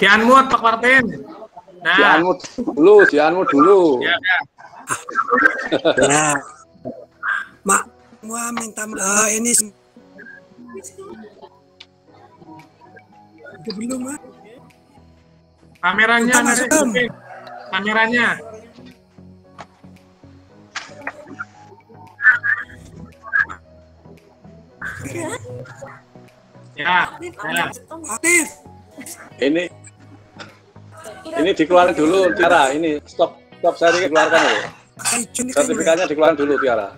Di-unmute, Pak Partin. Nah. Di-unmute dulu. Ya. Ya. Mak, gua minta ini belum, Mak. Kameranya. Ya. Aktif. Ini dikeluarkan dulu, Tiara. Ini stop sharing, keluarkan dulu. Sertifikatnya dikeluarkan dulu, Tiara.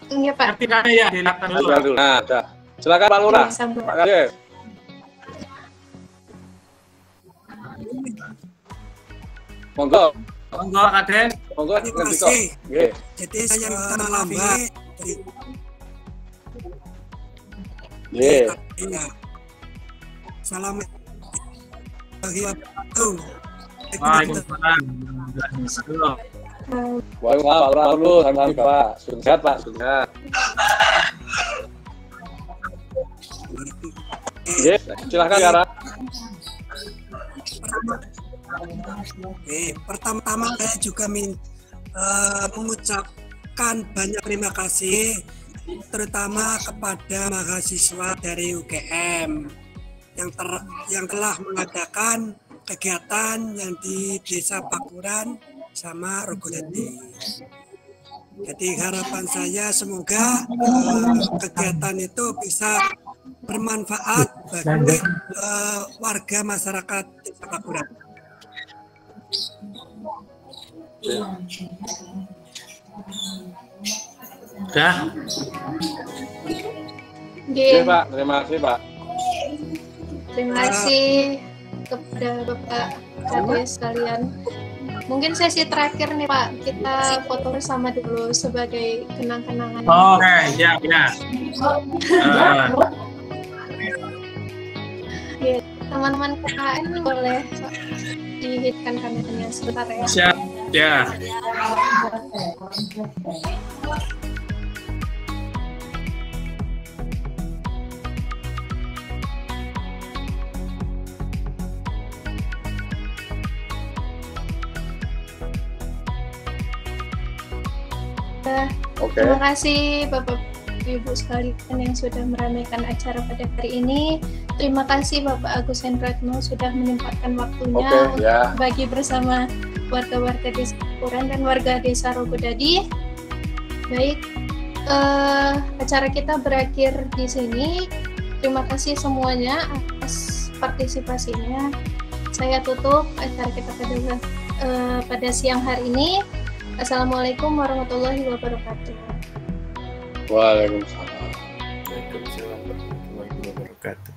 Iya, Pak. Sertifikatnya ya dilakukan dulu. Nah, dah. Silakan Pak Lurah. Pak Kades. Monggo. Monggo, Kades. Monggo, Terima ngerti kok. kasih. Nggih. Jadi saya minta lambat. Nggih. Iya. Salam. Waalaikumsalam. Waalaikumsalam, Pak Lurah. Selamat Pak. Sudah sehat, Pak. Sudah. Nggih, silakan Tiara. Oke, pertama-tama saya juga mengucapkan banyak terima kasih terutama kepada mahasiswa dari UGM yang telah mengadakan kegiatan yang di Desa Pakuran sama Rogojati. Jadi harapan saya semoga kegiatan itu bisa bermanfaat bagi warga masyarakat Desa Pakuran. Sudah. Oke, Pak. Terima kasih, Pak. Terima kasih kepada Bapak Kades sekalian. Mungkin sesi terakhir nih Pak, kita foto bersama dulu sebagai kenang-kenangan. Oke, ya. Ya, teman-teman KKN boleh dihidupkan kameranya sebentar ya. Siap, ya. Oke. Terima kasih Bapak Ibu sekalian yang sudah meramaikan acara pada hari ini. Terima kasih Bapak Agus Hendratno sudah menyempatkan waktunya untuk bagi bersama warga-warga Desa Pakuran dan warga Desa Rogojati. Baik, acara kita berakhir di sini. Terima kasih semuanya atas partisipasinya. Saya tutup acara kita pada siang hari ini. Assalamualaikum warahmatullahi wabarakatuh. Waalaikumsalam. Waalaikumsalam warahmatullahi wabarakatuh.